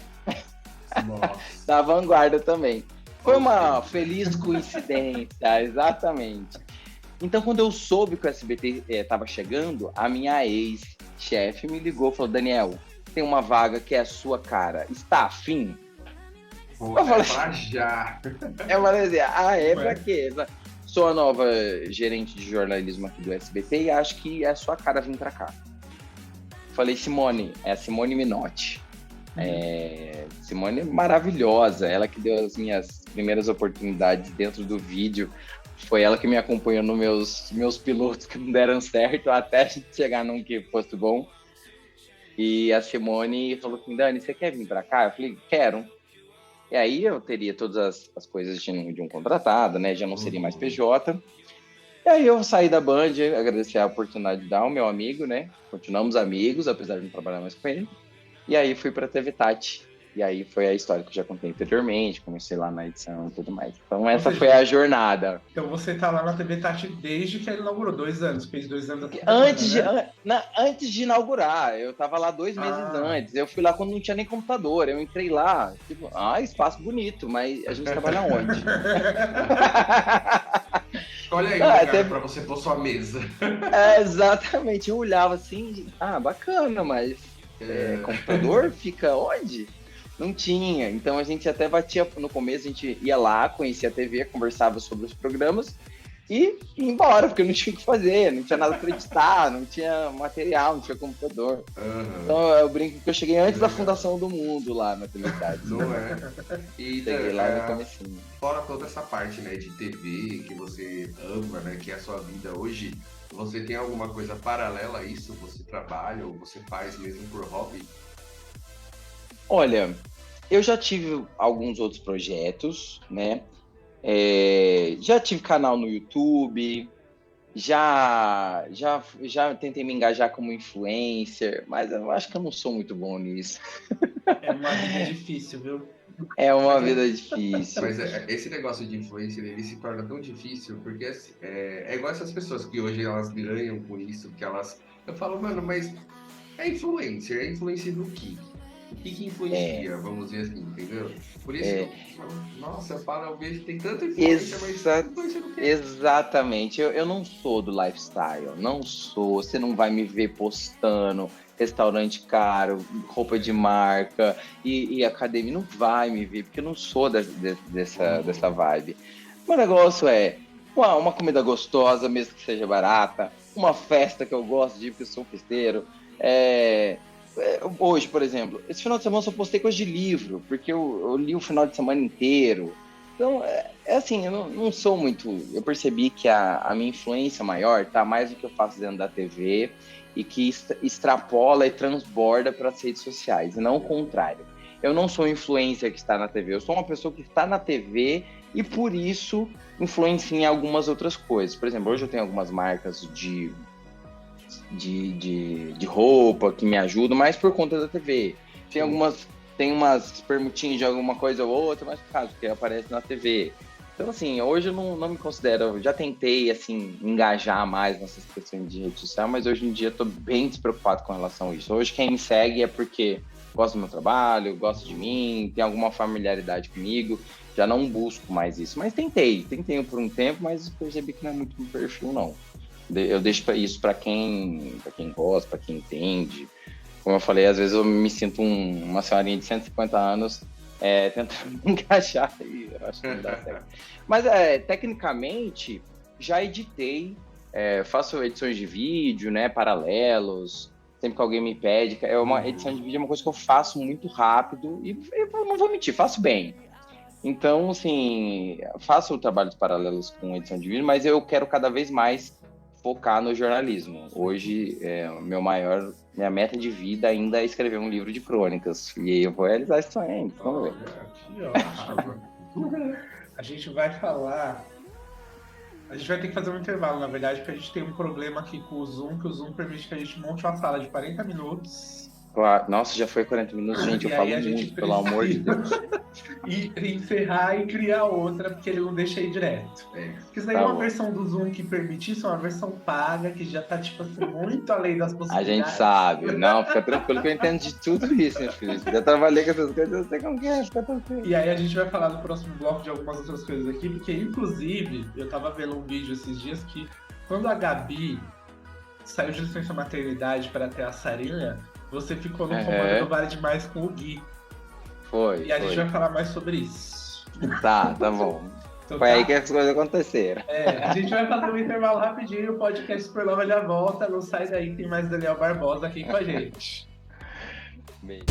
Speaker 4: da Vanguarda também. Foi uma feliz coincidência, exatamente. Então, quando eu soube que o SBT estava chegando, a minha ex-chefe me ligou e falou, Daniel, tem uma vaga que é a sua cara, está afim?
Speaker 3: Pô,
Speaker 4: Eu falei,
Speaker 3: pra já.
Speaker 4: Eu falei assim, pra quê? Sou a nova gerente de jornalismo aqui do SBT e acho que é a sua cara vir pra cá. Falei, Simone, é a Simone Minotti. Simone é maravilhosa, ela que deu as minhas primeiras oportunidades dentro do vídeo. Foi ela que me acompanhou nos meus pilotos que não deram certo, até a gente chegar num que fosse bom. E a Simone falou assim, Dani, você quer vir pra cá? Eu falei, quero. E aí eu teria todas as coisas de um contratado, né? Já não seria mais PJ. E aí eu saí da Band, agradecer a oportunidade de dar ao meu amigo, né? Continuamos amigos, apesar de não trabalhar mais com ele. E aí fui pra TV Tati. E aí foi a história que eu já contei anteriormente, comecei lá na edição e tudo mais. Então essa foi a jornada.
Speaker 2: Então você tá lá na TV Tati desde que ela inaugurou, 2 anos, fez 2 anos da
Speaker 4: Antes de inaugurar, eu tava lá 2 meses antes. Eu fui lá quando não tinha nem computador. Eu entrei lá, tipo, espaço bonito, mas a gente trabalha onde?
Speaker 3: Olha aí, cara, pra você pôr sua mesa.
Speaker 4: Exatamente, eu olhava assim, bacana, mas computador fica onde? Não tinha, então a gente até batia, no começo a gente ia lá, conhecia a TV, conversava sobre os programas e ia embora, porque não tinha o que fazer, não tinha nada para editar, não tinha material, não tinha computador. Então eu brinco que eu cheguei antes da fundação do mundo lá na TV.
Speaker 3: Não é? E
Speaker 4: cheguei lá no comecinho.
Speaker 3: Fora toda essa parte, né, de TV que você ama, né, que é a sua vida hoje, você tem alguma coisa paralela a isso? Você trabalha ou você faz mesmo por hobby?
Speaker 4: Olha, eu já tive alguns outros projetos, né? Já tive canal no YouTube, já tentei me engajar como influencer, mas eu acho que eu não sou muito bom nisso.
Speaker 2: É uma vida difícil, viu?
Speaker 4: É uma vida difícil.
Speaker 3: Mas esse negócio de influencer, ele se torna tão difícil, porque é igual essas pessoas que hoje elas ganham com isso, que elas... Eu falo, mano, mas é influencer do quê? O que influencia, vamos dizer assim, entendeu? Por isso, nossa, eu vejo que tem tanta influência, mas influência do quê?
Speaker 4: Exatamente, eu não sou do lifestyle, não sou, você não vai me ver postando restaurante caro, roupa de marca e academia, não vai me ver, porque eu não sou dessa vibe. O negócio é uma comida gostosa, mesmo que seja barata, uma festa que eu gosto de ir, porque eu sou festeiro, hoje, por exemplo, esse final de semana eu só postei coisa de livro, porque eu li o final de semana inteiro. Então, assim, eu não sou muito... Eu percebi que a minha influência maior tá mais do que eu faço dentro da TV e que extrapola e transborda para as redes sociais, e não o contrário. Eu não sou influencer que está na TV, eu sou uma pessoa que está na TV e, por isso, influencia em algumas outras coisas. Por exemplo, hoje eu tenho algumas marcas de roupa que me ajudam, mas por conta da TV. Tem umas permutinhas de alguma coisa ou outra, mas por causa que aparece na TV. Então, assim, hoje eu não me considero... Eu já tentei, assim, engajar mais nessas questões de rede social, mas hoje em dia eu tô bem despreocupado com relação a isso. Hoje quem me segue é porque gosta do meu trabalho, gosta de mim, tem alguma familiaridade comigo. Já não busco mais isso. Mas tentei por um tempo, mas percebi que não é muito meu perfil, não. Eu deixo isso para quem gosta, para quem entende. Como eu falei, às vezes eu me sinto uma senhorinha de 150 anos tentando me encaixar e eu acho que não dá certo. Mas, tecnicamente, já editei, faço edições de vídeo, né, paralelos, sempre que alguém me pede. Uma edição de vídeo é uma coisa que eu faço muito rápido e eu não vou mentir, faço bem. Então, assim, faço trabalhos paralelos com edição de vídeo, mas eu quero cada vez mais focar no jornalismo. Hoje, minha meta de vida ainda é escrever um livro de crônicas. E eu vou realizar esse sonho. Vamos ver.
Speaker 2: Que ótimo. A gente vai falar... A gente vai ter que fazer um intervalo, na verdade, porque a gente tem um problema aqui com o Zoom, que o Zoom permite que a gente monte uma sala de 40 minutos.
Speaker 4: Claro. Nossa, já foi 40 minutos, gente. Eu falo muito, pelo amor de Deus.
Speaker 2: E encerrar e criar outra, porque ele não deixa ir direto. Porque isso daí é uma versão do Zoom que permite isso, é uma versão paga, que já tá, tipo assim, muito além das
Speaker 4: A
Speaker 2: possibilidades.
Speaker 4: gente sabe. Não, fica tranquilo que eu entendo de tudo isso, meu filho. Já trabalhei com essas coisas, eu sei como que é, fica tranquilo.
Speaker 2: E aí a gente vai falar no próximo bloco de algumas outras coisas aqui, porque inclusive, eu tava vendo um vídeo esses dias que quando a Gabi saiu de licença maternidade para ter a Sarinha, você ficou no comando do Vale Demais com o Gui.
Speaker 4: Foi.
Speaker 2: E a gente vai falar mais sobre isso.
Speaker 4: Tá bom.
Speaker 2: Então,
Speaker 4: Foi aí que as coisas aconteceram.
Speaker 2: a gente vai fazer um intervalo rapidinho, o podcast Supernova já volta, não sai daí, tem mais Daniel Barbosa aqui com a gente.
Speaker 4: Beijo.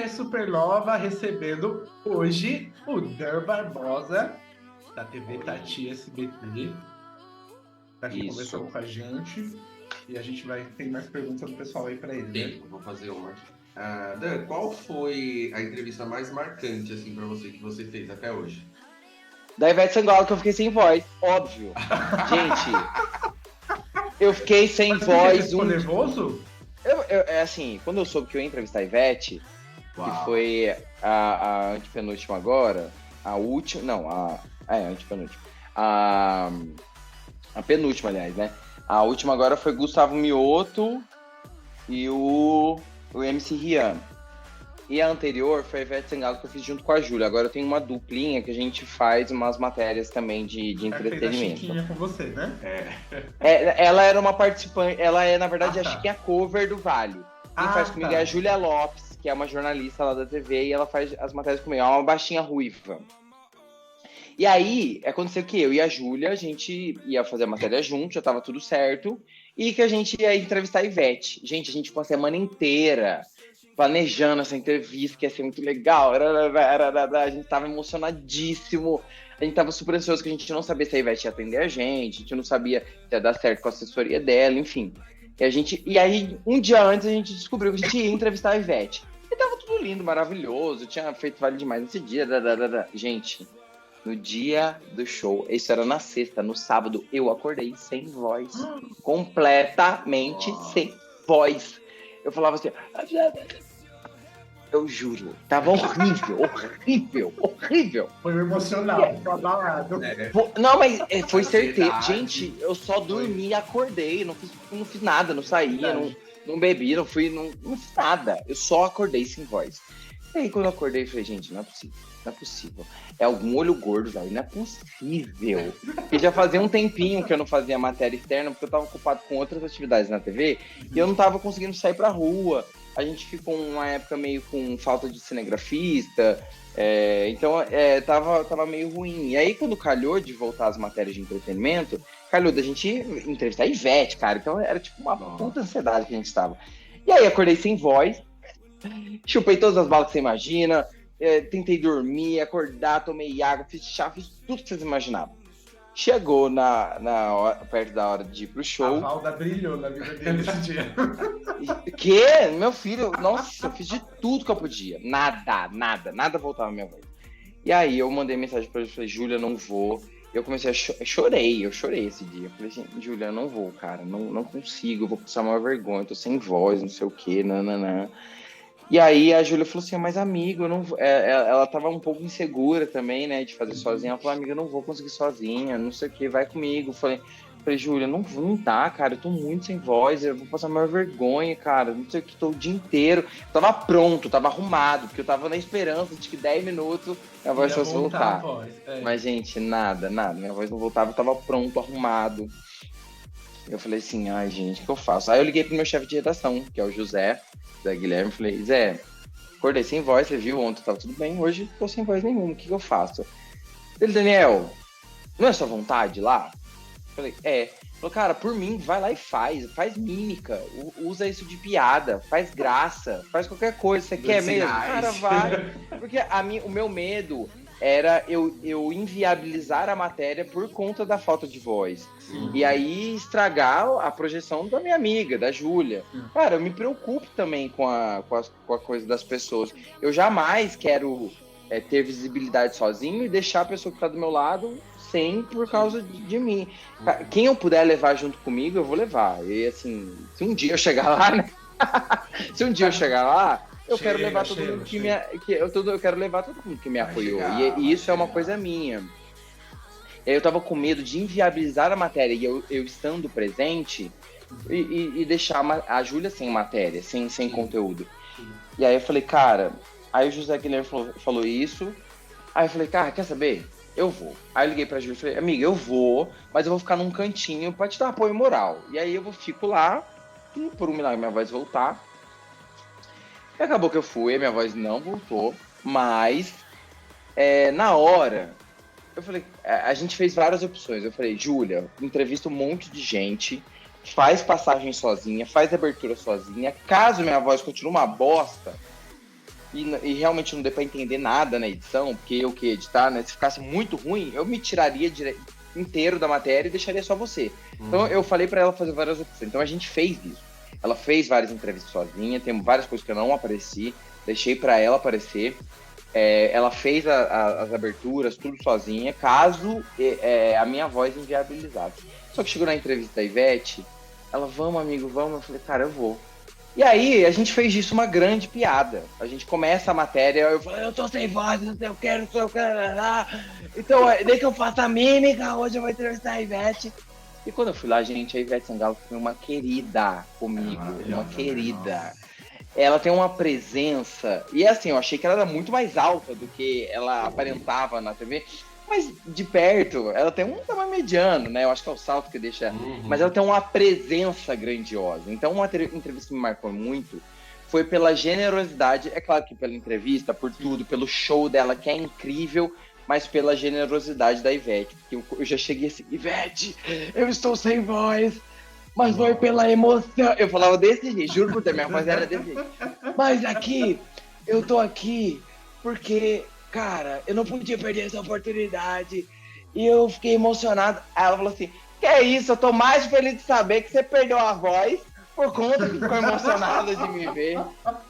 Speaker 2: Supernova, recebendo hoje o Dan Barbosa, da TV Tati SBT. Tá aqui conversando com a gente. E a gente vai ter mais perguntas do pessoal aí pra ele.
Speaker 3: Né? Vou fazer uma. Dan, qual foi a entrevista mais marcante, assim, pra você, que você fez até hoje?
Speaker 4: Da Ivete Sangalo, que eu fiquei sem voz, óbvio. Gente, eu fiquei sem voz.
Speaker 2: Ficou nervoso?
Speaker 4: Assim, quando eu soube que eu ia entrevistar a Ivete,
Speaker 3: Uau.
Speaker 4: que foi a antepenúltima agora, a última, não, a antepenúltima, a penúltima, aliás, né? A última agora foi Gustavo Mioto e o MC Rian. E a anterior foi a Ivete Sangalo, que eu fiz junto com a Júlia. Agora eu tenho uma duplinha que a gente faz umas matérias também de entretenimento.
Speaker 2: Fez a Chiquinha com você, né?
Speaker 4: Ela era uma participante, ela é, na verdade, a Chiquinha cover do Vale. Quem faz comigo é a Júlia Lopes, que é uma jornalista lá da TV, e ela faz as matérias comigo. É uma baixinha ruiva. E aí, aconteceu que eu e a Júlia, a gente ia fazer a matéria junto, já tava tudo certo, e que a gente ia entrevistar a Ivete. Gente, a gente ficou a semana inteira planejando essa entrevista, que ia ser muito legal. A gente tava emocionadíssimo, a gente tava super ansioso, que a gente não sabia se a Ivete ia atender a gente não sabia se ia dar certo com a assessoria dela, enfim. E aí, um dia antes, a gente descobriu que a gente ia entrevistar a Ivete. E tava tudo lindo, maravilhoso, tinha feito Vale Demais nesse dia. Gente, no dia do show, isso era na sexta, no sábado, eu acordei sem voz. Completamente sem voz. Eu falava assim... Eu juro, tava horrível.
Speaker 2: Foi emocional, foi abalado.
Speaker 4: Não, mas foi certeza. Gente, eu só dormi e acordei, não fiz nada, não saía, não bebi, não fiz nada. Eu só acordei sem voz. E aí, quando eu acordei, eu falei, gente, não é possível. É algum olho gordo, velho, não é possível. Porque já fazia um tempinho que eu não fazia matéria externa, porque eu tava ocupado com outras atividades na TV, e eu não tava conseguindo sair pra rua. A gente ficou uma época meio com falta de cinegrafista, então tava meio ruim. E aí, quando calhou de voltar às matérias de entretenimento, calhou da gente entrevistar a Ivete, cara. Então era tipo uma puta ansiedade que a gente tava. E aí, acordei sem voz, chupei todas as balas que você imagina, tentei dormir, acordar, tomei água, fiz chá, fiz tudo que vocês imaginavam. Chegou perto da hora de ir pro show.
Speaker 2: A Valda brilhou na vida dele esse dia.
Speaker 4: Que? Meu filho, nossa, eu fiz de tudo que eu podia. Nada voltava a minha voz. E aí eu mandei mensagem pra ele, falei, Júlia, não vou. Eu comecei a chorei esse dia. Eu falei assim, Júlia, eu não vou, cara, não consigo, eu vou passar uma vergonha, eu tô sem voz, não sei o quê, nananã. E aí a Júlia falou assim, mas amigo, eu não vou... ela tava um pouco insegura também, né, de fazer sozinha. Ela falou, amiga, eu não vou conseguir sozinha, não sei o que, vai comigo. Falei, Júlia, não dá, cara, eu tô muito sem voz, eu vou passar a maior vergonha, cara, não sei o que, tô o dia inteiro. Tava pronto, tava arrumado, porque eu tava na esperança de que 10 minutos minha voz fosse voltar. Mas, gente, nada, minha voz não voltava, eu tava pronto, arrumado. Eu falei assim, ai, gente, o que eu faço? Aí eu liguei pro meu chefe de redação, que é o José Guilherme, falei, Zé, acordei sem voz, você viu, ontem tava tudo bem, hoje tô sem voz nenhuma, o que eu faço? Ele, Daniel, não é sua vontade lá? Falei, Falou, cara, por mim, vai lá e faz mímica, usa isso de piada, faz graça, faz qualquer coisa, você quer mesmo? Cara, vai. Porque o meu medo era eu inviabilizar a matéria por conta da falta de voz. Sim. E aí estragar a projeção da minha amiga, da Júlia. Cara, eu me preocupo também com a coisa das pessoas. Eu jamais quero ter visibilidade sozinho e deixar a pessoa que está do meu lado sem por causa de mim. Quem eu puder levar junto comigo, eu vou levar. E assim, se um dia eu chegar lá, né? Se um dia eu chegar lá, eu quero levar todo mundo eu quero levar todo mundo que me apoiou. E isso é uma coisa minha. Eu tava com medo de inviabilizar a matéria e eu estando presente e deixar a Júlia sem matéria, sem conteúdo. E aí eu falei, cara... Aí o José Guilherme falou isso. Aí eu falei, cara, quer saber? Eu vou. Aí eu liguei pra Júlia e falei, amiga, eu vou, mas eu vou ficar num cantinho pra te dar apoio moral. E aí eu fico lá, e por um milagre minha voz voltar. E acabou que eu fui, a minha voz não voltou, mas na hora, eu falei, a gente fez várias opções. Eu falei, Júlia, entrevista um monte de gente, faz passagem sozinha, faz abertura sozinha. Caso minha voz continue uma bosta, e realmente não dê pra entender nada na edição, porque eu que editar, né? Se ficasse muito ruim, eu me tiraria inteiro da matéria e deixaria só você. Então eu falei pra ela fazer várias opções. Então a gente fez isso. Ela fez várias entrevistas sozinha, tem várias coisas que eu não apareci, deixei pra ela aparecer. Ela fez as aberturas, tudo sozinha, caso a minha voz inviabilizasse. Só que chegou na entrevista da Ivete, ela, vamos amigo, vamos. Eu falei, cara, eu vou. E aí, a gente fez disso uma grande piada. A gente começa a matéria, eu falo, eu tô sem voz, não sei o que, não sei o que, então, nem que eu faça a mímica, hoje eu vou entrevistar a Ivete. E quando eu fui lá, gente, a Ivete Sangalo foi uma querida comigo, uma querida. Ela tem uma presença, e assim, eu achei que ela era muito mais alta do que ela aparentava na TV, mas de perto, ela tem um tamanho mediano, né? Eu acho que é o salto que deixa... Mas ela tem uma presença grandiosa. Então, uma entrevista que me marcou muito foi pela generosidade. É claro que pela entrevista, por tudo, pelo show dela, que é incrível, mas pela generosidade da Ivete. Porque eu já cheguei assim, Ivete, eu estou sem voz, mas foi pela emoção. Eu falava desse jeito, juro por Deus, minha voz era desse jeito. Mas aqui, eu tô aqui porque... Cara, eu não podia perder essa oportunidade. E eu fiquei emocionado. Aí ela falou assim, que é isso, eu tô mais feliz de saber que você perdeu a voz por conta que ficou emocionada de me ver.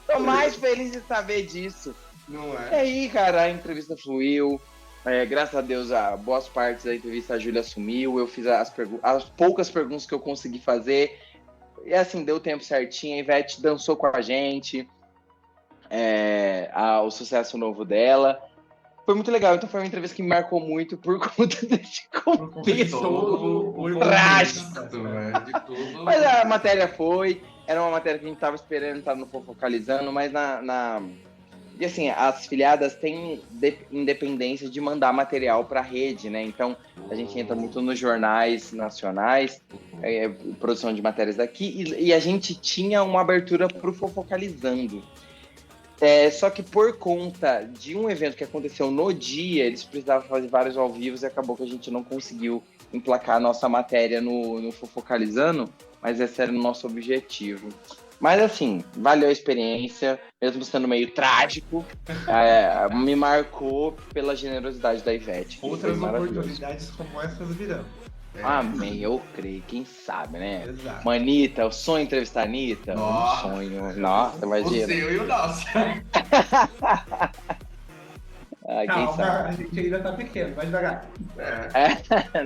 Speaker 4: Tô mais feliz de saber disso.
Speaker 3: Não é?
Speaker 4: E aí, cara, a entrevista fluiu. Graças a Deus, boas partes da entrevista a Júlia assumiu. Eu fiz as poucas perguntas que eu consegui fazer. E assim, deu o tempo certinho. A Ivete dançou com a gente. O sucesso novo dela. Foi muito legal, então foi uma entrevista que me marcou muito por conta desse contexto trágico. Mas a matéria era uma matéria que a gente estava esperando, estava no Fofocalizando, mas e assim, as filiadas têm independência de mandar material para a rede, né? Então a gente entra muito nos jornais nacionais, produção de matérias daqui, e a gente tinha uma abertura para o Fofocalizando. Só que por conta de um evento que aconteceu no dia, eles precisavam fazer vários ao vivo e acabou que a gente não conseguiu emplacar a nossa matéria no Fofocalizando, mas esse era o nosso objetivo. Mas assim, valeu a experiência, mesmo sendo meio trágico, me marcou pela generosidade da Ivete.
Speaker 2: Outras oportunidades como essas virão.
Speaker 4: Amém, eu creio, quem sabe, né?
Speaker 2: Exato.
Speaker 4: Anitta, o sonho entrevistar a Anitta?
Speaker 3: Nossa.
Speaker 4: Um sonho. Nossa, imagina.
Speaker 3: O seu e o nosso.
Speaker 4: Ah, quem
Speaker 2: Calma,
Speaker 4: sabe?
Speaker 2: a gente ainda tá pequeno, vai devagar.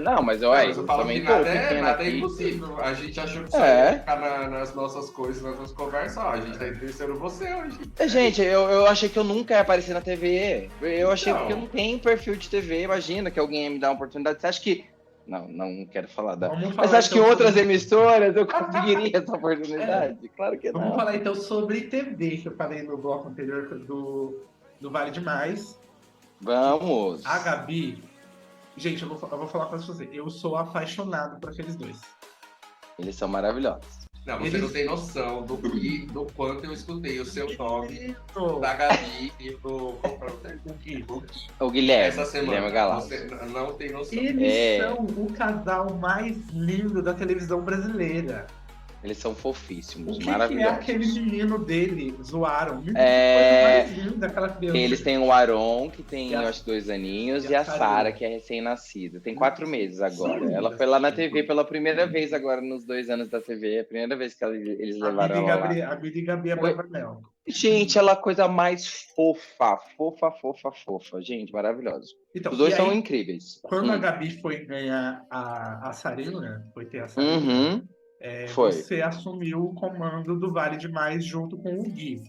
Speaker 4: Não, mas
Speaker 3: Não,
Speaker 4: olha,
Speaker 3: mas eu
Speaker 4: eu
Speaker 3: falo que
Speaker 4: também tô
Speaker 3: nada é,
Speaker 4: pequeno
Speaker 3: nada é
Speaker 4: aqui.
Speaker 3: impossível. A gente achou que só ia
Speaker 4: É.
Speaker 3: ficar nas nossas coisas, nas nossas conversas. Ó, a gente tá entrevistando você hoje.
Speaker 4: Gente, eu achei que eu nunca ia aparecer na TV. Eu achei
Speaker 3: Então.
Speaker 4: que eu não tenho perfil de TV. Imagina que alguém ia me dar uma oportunidade. Você acha que. Não quero falar da.
Speaker 2: Vamos
Speaker 4: Mas
Speaker 2: falar
Speaker 4: você acha que em
Speaker 2: então
Speaker 4: outras
Speaker 2: sobre...
Speaker 4: emissoras eu conseguiria essa oportunidade? Claro que
Speaker 2: Vamos
Speaker 4: não.
Speaker 2: falar então sobre TV, que eu falei no bloco anterior do Vale Demais.
Speaker 4: Vamos.
Speaker 2: A Gabi, gente, eu vou falar pra você, eu sou apaixonado por aqueles dois.
Speaker 4: Eles são maravilhosos.
Speaker 3: Não, você
Speaker 2: Eles-
Speaker 3: não tem noção do quanto eu escutei o seu nome,
Speaker 2: Lindo.
Speaker 3: da Gabi e do. O Gui.
Speaker 4: O Guilherme.
Speaker 3: Essa semana.
Speaker 4: Guilherme Galassi.
Speaker 3: Você não tem noção.
Speaker 2: Eles
Speaker 4: É.
Speaker 2: são o casal mais lindo da televisão brasileira.
Speaker 4: Eles são
Speaker 2: O
Speaker 4: fofíssimos,
Speaker 2: que é
Speaker 4: maravilhosos.
Speaker 2: aquele menino dele? Zoaram. Que
Speaker 4: É.
Speaker 2: coisa mais linda aquela criança.
Speaker 4: Eles têm o Aron, que tem,
Speaker 2: E a-
Speaker 4: eu acho, 2 aninhos,
Speaker 2: e
Speaker 4: e
Speaker 2: a
Speaker 4: a
Speaker 2: Sarah.
Speaker 4: Sara, que é recém-nascida. Tem 4 meses agora.
Speaker 2: Sim,
Speaker 4: Ela foi lá na TV pela primeira vez agora, nos 2 anos da TV. É a primeira vez que eles levaram ela lá.
Speaker 2: A Miri e Gabi é
Speaker 4: Oi.
Speaker 2: Bravanel.
Speaker 4: Gente, ela é a coisa mais fofa. Gente, maravilhoso.
Speaker 2: Então,
Speaker 4: Os dois
Speaker 2: e
Speaker 4: são
Speaker 2: aí,
Speaker 4: incríveis.
Speaker 2: quando a Gabi foi ganhar a Sarina, foi ter a Sarina,
Speaker 4: Uhum. Foi.
Speaker 2: você assumiu o comando do Vale Demais junto com o Gui.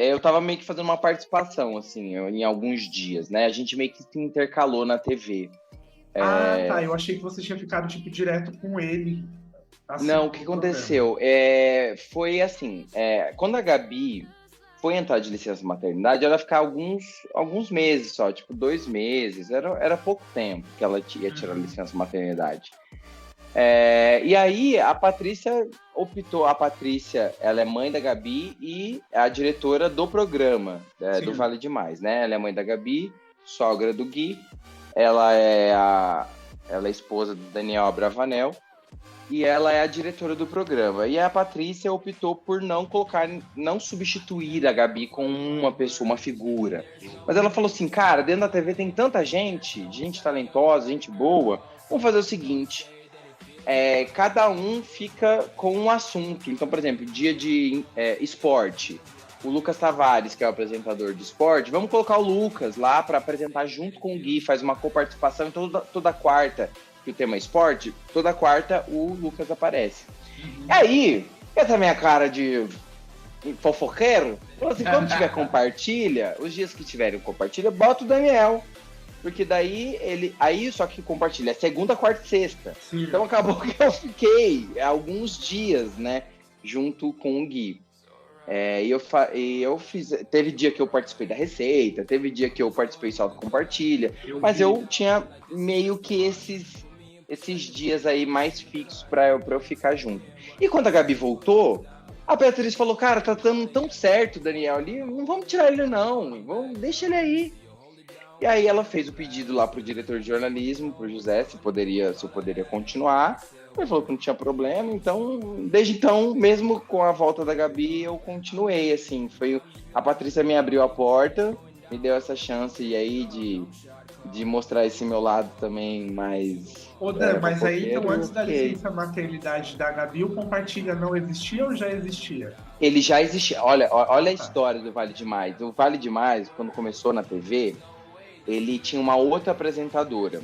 Speaker 4: Eu tava meio que fazendo uma participação, assim, em alguns dias, né? A gente meio que se intercalou na TV.
Speaker 2: Ah, tá. Eu achei que você tinha ficado, tipo, direto com ele. assim,
Speaker 4: Não, o que
Speaker 2: no programa.
Speaker 4: aconteceu? Foi assim, quando a Gabi foi entrar de licença maternidade, ela ia ficar alguns meses só, tipo 2 meses, era pouco tempo que ela ia tirar licença maternidade. E aí a Patrícia optou, ela é mãe da Gabi e é a diretora do programa, do
Speaker 2: Sim.
Speaker 4: Vale Demais, né? Ela é mãe da Gabi, sogra do Gui, ela é esposa do Daniel Abravanel, e ela é a diretora do programa. E a Patrícia optou por não substituir a Gabi com uma pessoa, uma figura. Mas ela falou assim, cara, dentro da TV tem tanta gente talentosa, gente boa, vamos fazer o seguinte, cada um fica com um assunto. Então, por exemplo, dia de esporte, o Lucas Tavares, que é o apresentador de esporte, vamos colocar o Lucas lá para apresentar junto com o Gui, faz uma coparticipação, então toda quarta, que o tema é esporte, toda quarta o Lucas aparece. E aí, essa minha cara de fofoqueiro, falou assim, quando tiver compartilha, os dias que tiverem compartilha, bota o Daniel. Porque daí só que compartilha segunda, quarta e sexta.
Speaker 2: Sim.
Speaker 4: Então acabou que eu fiquei alguns dias, né, junto com o Gui. Teve dia que eu participei da receita, teve dia que eu participei só do compartilha, mas eu tinha meio que esses dias aí mais fixos pra eu ficar junto. E quando a Gabi voltou, a Beatriz falou, cara, tá dando tão certo o Daniel ali, não vamos tirar ele não, deixa ele aí. E aí ela fez o pedido lá pro diretor de jornalismo, pro José, se eu poderia continuar. Ele falou que não tinha problema, então, desde então, mesmo com a volta da Gabi, eu continuei, assim, a Patrícia me abriu a porta, me deu essa chance aí de mostrar esse meu lado também mais...
Speaker 2: Ô, Dan, mas aí, então,
Speaker 4: fofoqueiro,
Speaker 2: antes da
Speaker 4: ok.
Speaker 2: licença maternidade da Gabi, o Compartilha não existia ou já existia?
Speaker 4: Ele já existia. Olha a história do Vale Demais. O Vale Demais, quando começou na TV, ele tinha uma outra apresentadora,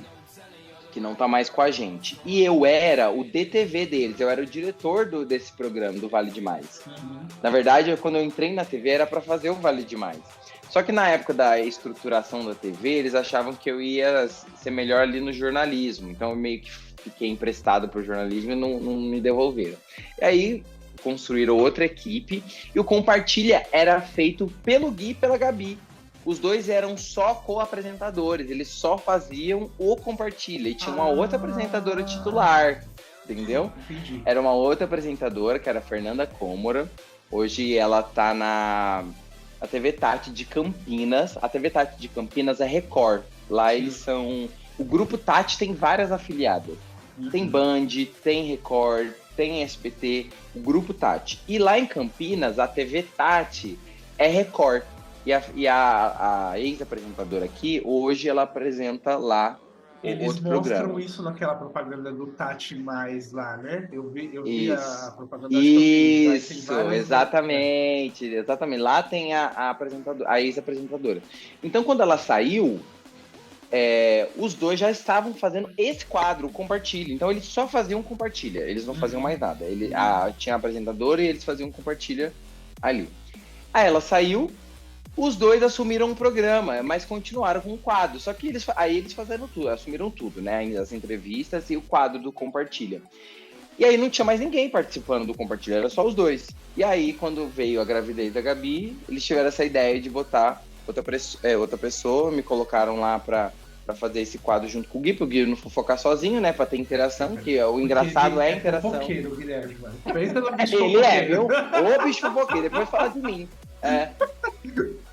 Speaker 4: que não tá mais com a gente. E eu era o DTV deles, eu era o diretor desse programa, do Vale Demais. Na verdade, quando eu entrei na TV, era para fazer o Vale Demais. Só que na época da estruturação da TV, eles achavam que eu ia ser melhor ali no jornalismo. Então eu meio que fiquei emprestado pro jornalismo e não me devolveram. E aí construíram outra equipe e o Compartilha era feito pelo Gui e pela Gabi. Os dois eram só co-apresentadores, eles só faziam o Compartilha. E tinha uma outra apresentadora titular, entendeu?
Speaker 2: Entendi.
Speaker 4: Era uma outra apresentadora, que era a Fernanda Cômora. Hoje ela tá na TV Tati de Campinas. A TV Tati de Campinas é Record. Lá eles são... O Grupo Tati tem várias afiliadas. Tem Band, tem Record, tem SBT, o Grupo Tati. E lá em Campinas, a TV Tati é Record. E a ex-apresentadora aqui, hoje ela apresenta lá
Speaker 2: Eles
Speaker 4: outro
Speaker 2: mostram
Speaker 4: programa.
Speaker 2: isso naquela propaganda do Tati Mais lá, né? Eu vi a
Speaker 4: Isso.
Speaker 2: propaganda, acho que eu vi. Aí tem
Speaker 4: Isso,
Speaker 2: vários, né?
Speaker 4: exatamente. Lá tem a apresentadora, a ex-apresentadora. Então, quando ela saiu, os dois já estavam fazendo esse quadro, o compartilha. Então, eles só faziam compartilha, eles não faziam mais nada. Tinha a apresentadora e eles faziam compartilha ali. Aí ela saiu, os dois assumiram um programa, mas continuaram com o quadro. Só que eles fizeram tudo, assumiram tudo, né? As entrevistas e o quadro do compartilha. E aí não tinha mais ninguém participando do compartilha, era só os dois. E aí, quando veio a gravidez da Gabi, eles tiveram essa ideia de botar outra pessoa, me colocaram lá pra fazer esse quadro junto com o Gui, pro Gui não fofocar sozinho, né? Pra ter interação, que o engraçado é a interação.
Speaker 2: Fofoqueiro, Guilherme, mano. Pensa no bicho
Speaker 4: Ele
Speaker 2: fofoqueiro.
Speaker 4: viu? Ô bicho fofoqueiro, depois fala de mim.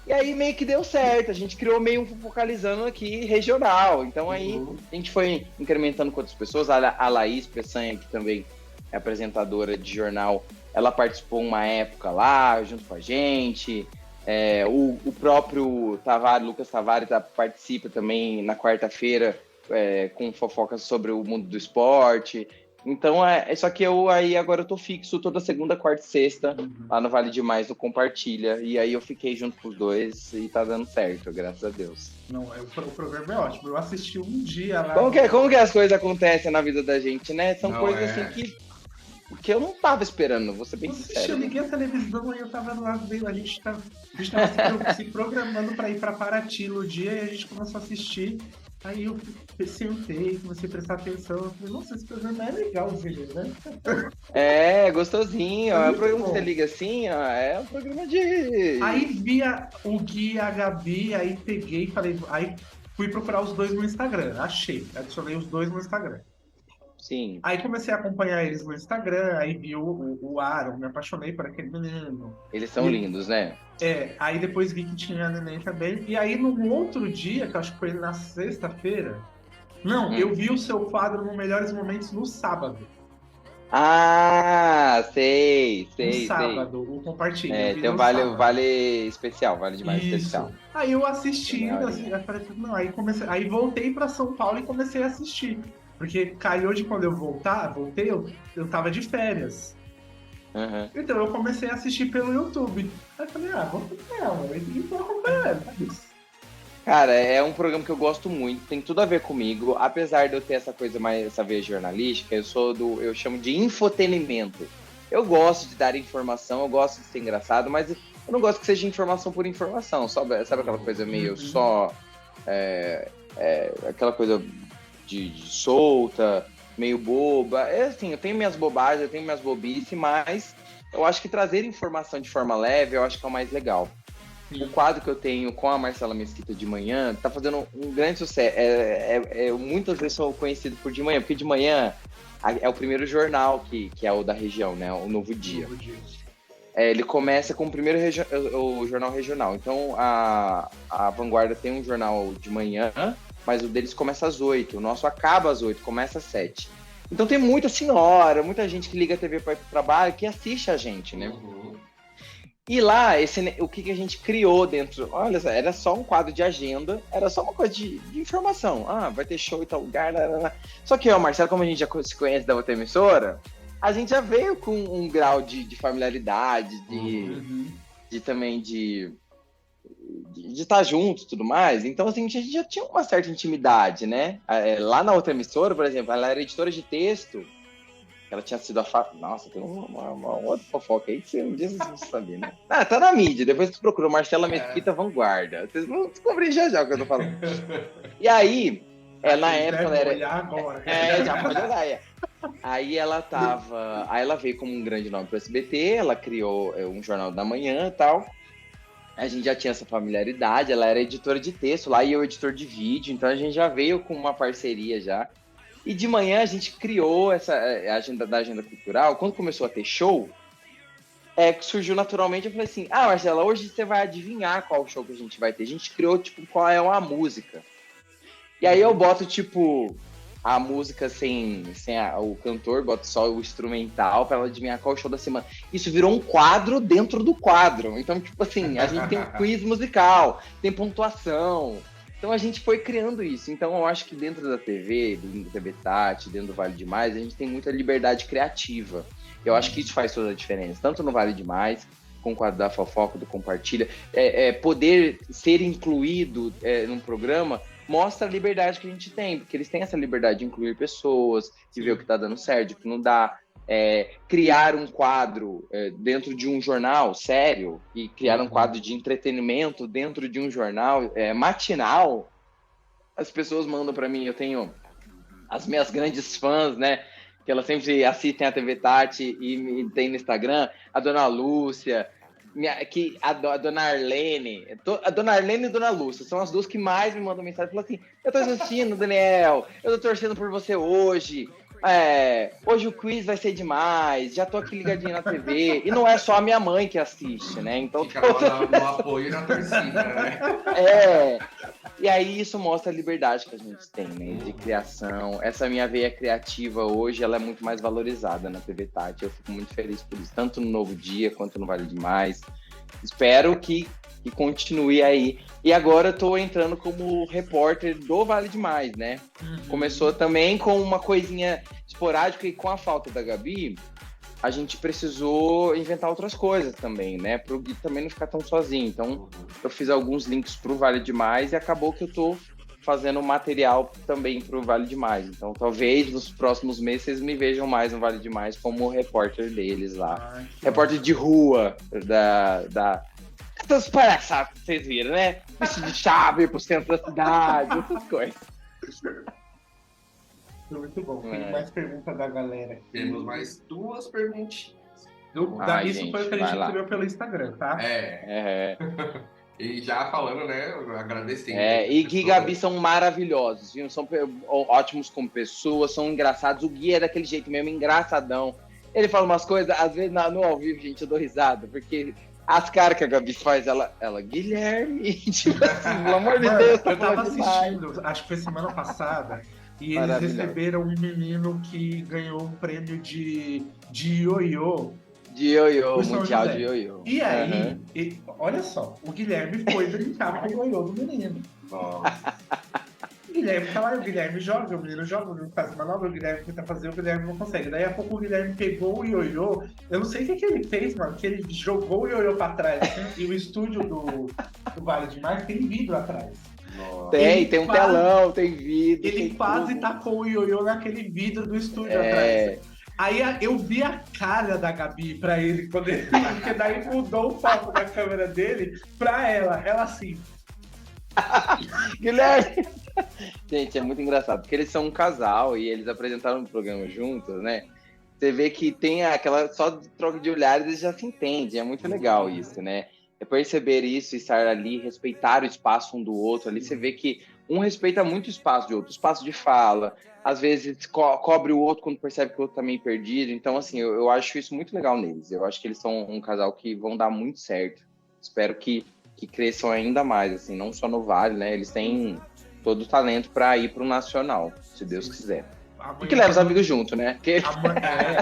Speaker 4: E aí meio que deu certo, a gente criou meio um focalizando aqui regional. Então aí a gente foi incrementando com outras pessoas. A Laís Peçanha, que também é apresentadora de jornal, ela participou uma época lá, junto com a gente. O próprio Lucas Tavares participa também na quarta-feira com fofocas sobre o mundo do esporte. Então, só que agora eu tô fixo toda segunda, quarta e sexta, lá no Vale Demais, no Compartilha. E aí eu fiquei junto com os dois e tá dando certo, graças a Deus.
Speaker 2: Não, o programa é ótimo. Eu assisti um dia lá.
Speaker 4: Como que as coisas acontecem na vida da gente, né? São coisas assim que eu não tava esperando, vou ser bem sincero.
Speaker 2: Eu liguei a televisão e eu tava lá, a gente tava se programando pra ir pra Paraty no dia e a gente começou a assistir. Aí eu sentei, comecei a prestar atenção. Eu falei, nossa, esse programa é legalzinho, né?
Speaker 4: Gostosinho. É um programa que você liga assim, é um programa de...
Speaker 2: Aí via o Gui e a Gabi, aí peguei e falei... Aí fui procurar os dois no Instagram, achei. Adicionei os dois no Instagram.
Speaker 4: Sim.
Speaker 2: Aí comecei a acompanhar eles no Instagram, aí vi o Aaron, me apaixonei por aquele menino.
Speaker 4: Eles são lindos, né?
Speaker 2: Aí depois vi que tinha a neném também. E aí no outro dia, que eu acho que foi na sexta-feira... Não, eu vi o seu quadro no Melhores Momentos no sábado.
Speaker 4: Ah, sei.
Speaker 2: No sábado, o compartilha.
Speaker 4: Tem um vale especial, vale demais especial.
Speaker 2: Aí eu assisti, aí voltei pra São Paulo e comecei a assistir. Porque calhou de quando eu voltei, eu tava de férias. Então eu comecei a assistir pelo YouTube. Aí eu falei, vamos acompanhar, e tô acompanhando.
Speaker 4: Cara, é um programa que eu gosto muito, tem tudo a ver comigo. Apesar de eu ter essa veia jornalística, eu chamo de infotenimento. Eu gosto de dar informação, eu gosto de ser engraçado, mas eu não gosto que seja informação por informação. Sabe aquela coisa meio só... aquela coisa de solta, meio boba. Assim, eu tenho minhas bobagens, eu tenho minhas bobices, mas eu acho que trazer informação de forma leve, eu acho que é o mais legal. O quadro que eu tenho com a Marcela Mesquita de manhã tá fazendo um grande sucesso. Muitas vezes sou conhecido por de manhã, porque de manhã é o primeiro jornal que é o da região, né? O Novo Dia. Ele começa com o primeiro o jornal regional. Então a Vanguarda tem um jornal de manhã, mas o deles começa às 8. O nosso acaba às 8, começa às 7. Então tem muita senhora, muita gente que liga a TV para ir pro trabalho, que assiste a gente, né? E lá, o que a gente criou dentro... Olha, era só um quadro de agenda, era só uma coisa de informação. Vai ter show em tal lugar... Só que, Marcelo, como a gente já se conhece da outra emissora, a gente já veio com um grau de familiaridade, também de estar junto e tudo mais. Então, assim, a gente já tinha uma certa intimidade, né? Lá na outra emissora, por exemplo, ela era editora de texto. Ela tinha sido Nossa, tem uma outra fofoca aí que você um dia vocês vão saber, né? Tá na mídia. Depois você procurou Marcela Mesquita Vanguarda. Vocês vão descobrir já o que eu tô falando. E aí, na época ela era...
Speaker 2: olhar agora.
Speaker 4: Já pode olhar, Aí ela veio como um grande nome pro SBT, ela criou um jornal da manhã e tal. A gente já tinha essa familiaridade, ela era editora de texto lá e eu editor de vídeo, então a gente já veio com uma parceria já. E de manhã a gente criou essa agenda cultural. Quando começou a ter show, que surgiu naturalmente, eu falei assim, Marcela, hoje você vai adivinhar qual show que a gente vai ter. A gente criou, qual é a música. E aí eu boto, a música sem o cantor, boto só o instrumental pra ela adivinhar qual é o show da semana. Isso virou um quadro dentro do quadro. Então, a gente tem um quiz musical, tem pontuação. Então a gente foi criando isso. Então eu acho que dentro da TV, dentro do TV Tati, dentro do Vale Demais, a gente tem muita liberdade criativa. Eu acho que isso faz toda a diferença, tanto no Vale Demais, com o quadro da fofoca, do compartilha. Poder ser incluído num programa mostra a liberdade que a gente tem, porque eles têm essa liberdade de incluir pessoas, de ver o que está dando certo, o que não dá. Criar um quadro dentro de um jornal sério e criar um quadro de entretenimento dentro de um jornal matinal. As pessoas mandam para mim, eu tenho as minhas grandes fãs, né, que elas sempre assistem a TV Tati e me tem no Instagram, a Dona Lúcia, a Dona Arlene, a Dona Arlene e a Dona Lúcia são as duas que mais me mandam mensagem, falam assim, eu tô assistindo, Daniel, eu tô torcendo por você hoje, hoje o quiz vai ser demais, já tô aqui ligadinho na TV, e não é só a minha mãe que assiste, né, então...
Speaker 3: Fica no apoio e na torcida, né?
Speaker 4: E aí isso mostra a liberdade que a gente tem, né, de criação. Essa minha veia criativa hoje, ela é muito mais valorizada na TV Tati, eu fico muito feliz por isso, tanto no Novo Dia quanto no Vale Demais. Espero que continue aí. E agora eu tô entrando como repórter do Vale Demais, né? Começou também com uma coisinha esporádica e com a falta da Gabi, a gente precisou inventar outras coisas também, né? Para o Gui também não ficar tão sozinho. Então, eu fiz alguns links para o Vale Demais e acabou que eu tô fazendo material também para o Vale Demais. Então, talvez nos próximos meses vocês me vejam mais no Vale Demais como repórter deles lá. Repórter de rua essas palhaçadas que vocês viram, né? Vestido de chave pro centro da cidade, essas coisas.
Speaker 2: Muito bom. Tem mais perguntas da galera aqui.
Speaker 3: Temos mais 2 perguntinhas.
Speaker 2: Isso
Speaker 4: gente,
Speaker 2: foi o que a gente criou pelo Instagram, tá?
Speaker 3: E já falando, né? Agradecendo.
Speaker 4: E Gui e Gabi são maravilhosos, viu? São ótimos como pessoas, são engraçados. O Gui é daquele jeito mesmo, engraçadão. Ele fala umas coisas, às vezes no ao vivo, gente, eu dou risada, porque as caras que a Gabi faz, ela Guilherme, tipo assim, pelo amor de Deus,
Speaker 2: eu tava assistindo, acho que foi semana passada, e eles receberam um menino que ganhou um prêmio de ioiô.
Speaker 4: De ioiô, mundial de ioiô.
Speaker 2: E aí, olha só, o Guilherme foi brincar com o ioiô do menino.
Speaker 3: Nossa.
Speaker 2: O Guilherme tá lá, o Guilherme joga, o menino joga, o menino faz manobra, o Guilherme tenta fazer, o Guilherme não consegue. Daí a pouco o Guilherme pegou o ioiô, eu não sei o que ele fez, mano, que ele jogou o ioiô pra trás, assim, e o estúdio do Vale Demais tem vidro atrás.
Speaker 4: Tem um telão, tem vidro.
Speaker 2: Ele quase tacou o ioiô naquele vidro do estúdio atrás. Aí eu vi a cara da Gabi pra ele, porque daí mudou o foco da câmera dele pra ela assim.
Speaker 4: Guilherme! Gente, é muito engraçado, porque eles são um casal e eles apresentaram um programa juntos, né? Você vê que tem aquela só troca de olhares, eles já se entendem, é muito legal isso, né? É perceber isso, estar ali, respeitar o espaço um do outro, ali você vê que um respeita muito o espaço do outro, o espaço de fala, às vezes cobre o outro quando percebe que o outro tá meio perdido, então assim, eu acho isso muito legal neles, eu acho que eles são um casal que vão dar muito certo, espero que cresçam ainda mais, assim, não só no Vale, né, eles têm todo o talento para ir pro Nacional, se Deus quiser.
Speaker 2: Amanhã,
Speaker 4: e que leva os amigos junto, né?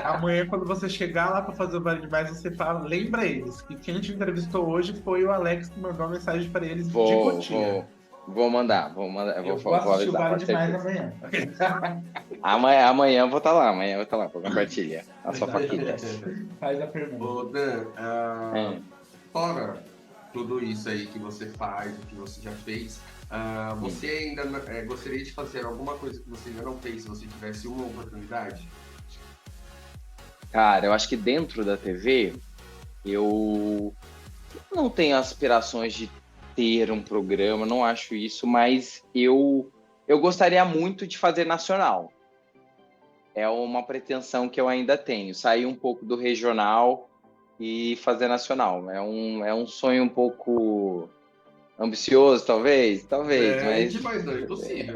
Speaker 2: Amanhã, quando você chegar lá para fazer o Vale Demais, você fala, lembra eles, que quem te entrevistou hoje foi o Alex que mandou uma mensagem para eles de Cotia.
Speaker 4: Vou mandar.
Speaker 2: Eu vou assistir o Vale Demais
Speaker 4: amanhã. Amanhã eu vou estar lá, para compartilhar a sua faquinha.
Speaker 2: Faz a pergunta.
Speaker 3: Ô, Dan, fora tudo isso aí que você faz, o que você já fez, você ainda gostaria de fazer alguma coisa que você ainda não fez se você tivesse uma oportunidade?
Speaker 4: Cara, eu acho que dentro da TV, eu não tenho aspirações de ter um programa, não acho isso, mas eu gostaria muito de fazer nacional. É uma pretensão que eu ainda tenho, sair um pouco do regional e fazer nacional. É um sonho um pouco ambicioso, talvez,
Speaker 3: mas não é impossível.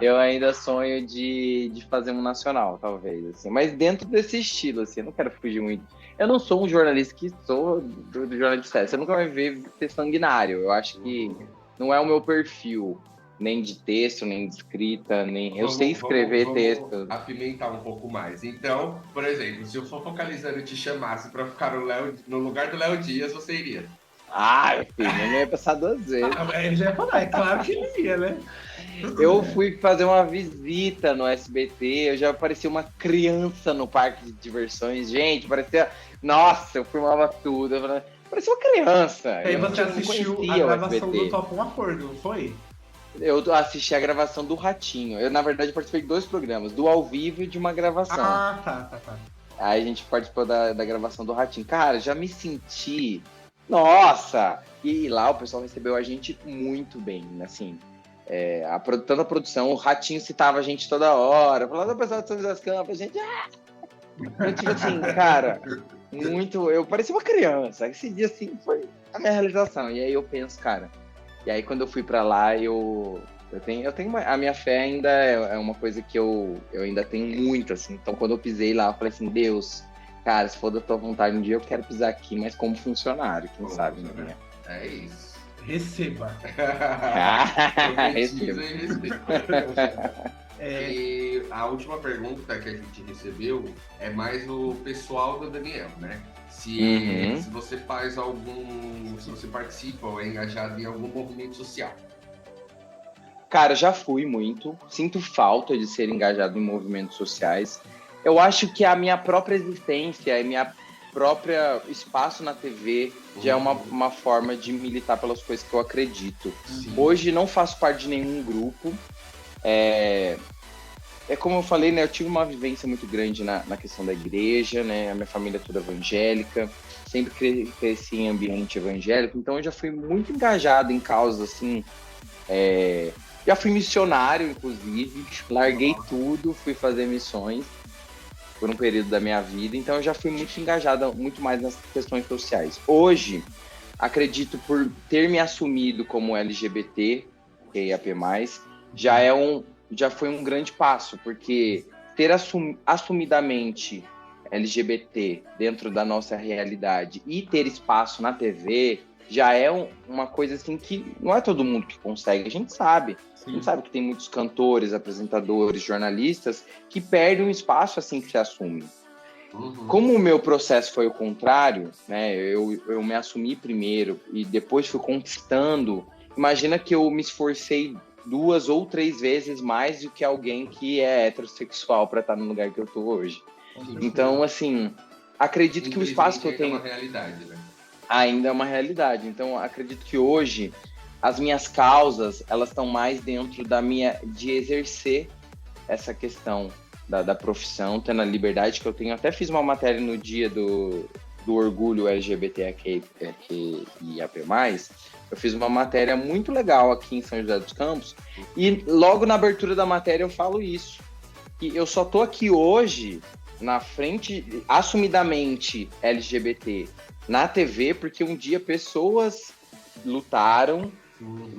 Speaker 4: Eu ainda sonho de fazer um nacional, talvez, assim, mas dentro desse estilo, assim, eu não quero fugir muito. Eu não sou um jornalista que sou do jornalista, você nunca vai ver ser sanguinário, eu acho que não é o meu perfil, nem de texto, nem de escrita, eu sei escrever texto.
Speaker 3: Apimentar um pouco mais. Então, por exemplo, se eu for focalizando e te chamasse para ficar no lugar do Léo Dias, você iria?
Speaker 4: Ai, filho, eu não ia passar 2 vezes.
Speaker 2: Ele já ia falar, é claro que ele ia, né?
Speaker 4: Eu fui fazer uma visita no SBT, eu já parecia uma criança no parque de diversões. Gente, parecia... Nossa, eu filmava tudo. Parecia uma criança.
Speaker 2: Aí
Speaker 4: Eu
Speaker 2: você
Speaker 4: não
Speaker 2: assistiu
Speaker 4: conhecia
Speaker 2: a
Speaker 4: o
Speaker 2: gravação
Speaker 4: SBT.
Speaker 2: do Top 1 Acordo, não foi?
Speaker 4: Eu assisti a gravação do Ratinho. Eu, na verdade, participei de 2 programas, do ao vivo e de uma gravação.
Speaker 2: Ah, tá.
Speaker 4: Aí a gente participou da gravação do Ratinho. Cara, já me senti... Nossa! E lá o pessoal recebeu a gente muito bem, assim... tanto a produção, o Ratinho citava a gente toda hora, falando do pessoal de São José dos Campos, a gente... Eu, tipo assim, cara, muito... Eu parecia uma criança. Esse dia, assim, foi a minha realização. E aí eu penso, cara... E aí quando eu fui pra lá, eu tenho a minha fé ainda é uma coisa que eu ainda tenho muito, assim. Então quando eu pisei lá, eu falei assim, Deus, cara, se for da tua vontade um dia, eu quero pisar aqui, mas como funcionário, quem sabe, né?
Speaker 3: É isso.
Speaker 2: Receba.
Speaker 3: Profetiza e receba. E a última pergunta que a gente recebeu é mais o pessoal do Daniel, né? Se você faz se você participa ou é engajado em algum movimento social.
Speaker 4: Cara, já fui muito. Sinto falta de ser engajado em movimentos sociais. Eu acho que a minha própria existência, a minha própria espaço na TV já é uma forma de militar pelas coisas que eu acredito.
Speaker 3: Sim.
Speaker 4: Hoje não faço parte de nenhum grupo. É como eu falei, né? Eu tive uma vivência muito grande na questão da igreja, né? A minha família é toda evangélica, sempre cresci em ambiente evangélico, então eu já fui muito engajado em causas assim. Já fui missionário, inclusive, larguei tudo, fui fazer missões por um período da minha vida, então eu já fui muito engajado, muito mais nas questões sociais. Hoje, acredito por ter me assumido como LGBT, QIAP+, já foi um grande passo, porque ter assumidamente LGBT dentro da nossa realidade e ter espaço na TV já é uma coisa assim que não é todo mundo que consegue, a gente sabe. Sim. A gente sabe que tem muitos cantores, apresentadores, jornalistas que perdem um espaço assim que se assumem. Como o meu processo foi o contrário, né? Eu me assumi primeiro e depois fui conquistando. Imagina que eu me esforcei 2 ou 3 vezes mais do que alguém que é heterossexual para estar no lugar que eu tô hoje. Então, assim, acredito que o espaço que eu tenho...
Speaker 3: É uma realidade, né?
Speaker 4: Ainda é uma realidade. Então, acredito que hoje as minhas causas, elas estão mais dentro de exercer essa questão da profissão, tendo a liberdade que eu tenho. Até fiz uma matéria no dia do orgulho LGBTQIAP+, eu fiz uma matéria muito legal aqui em São José dos Campos, e logo na abertura da matéria eu falo isso, que eu só tô aqui hoje, na frente, assumidamente LGBT, na TV, porque um dia pessoas lutaram,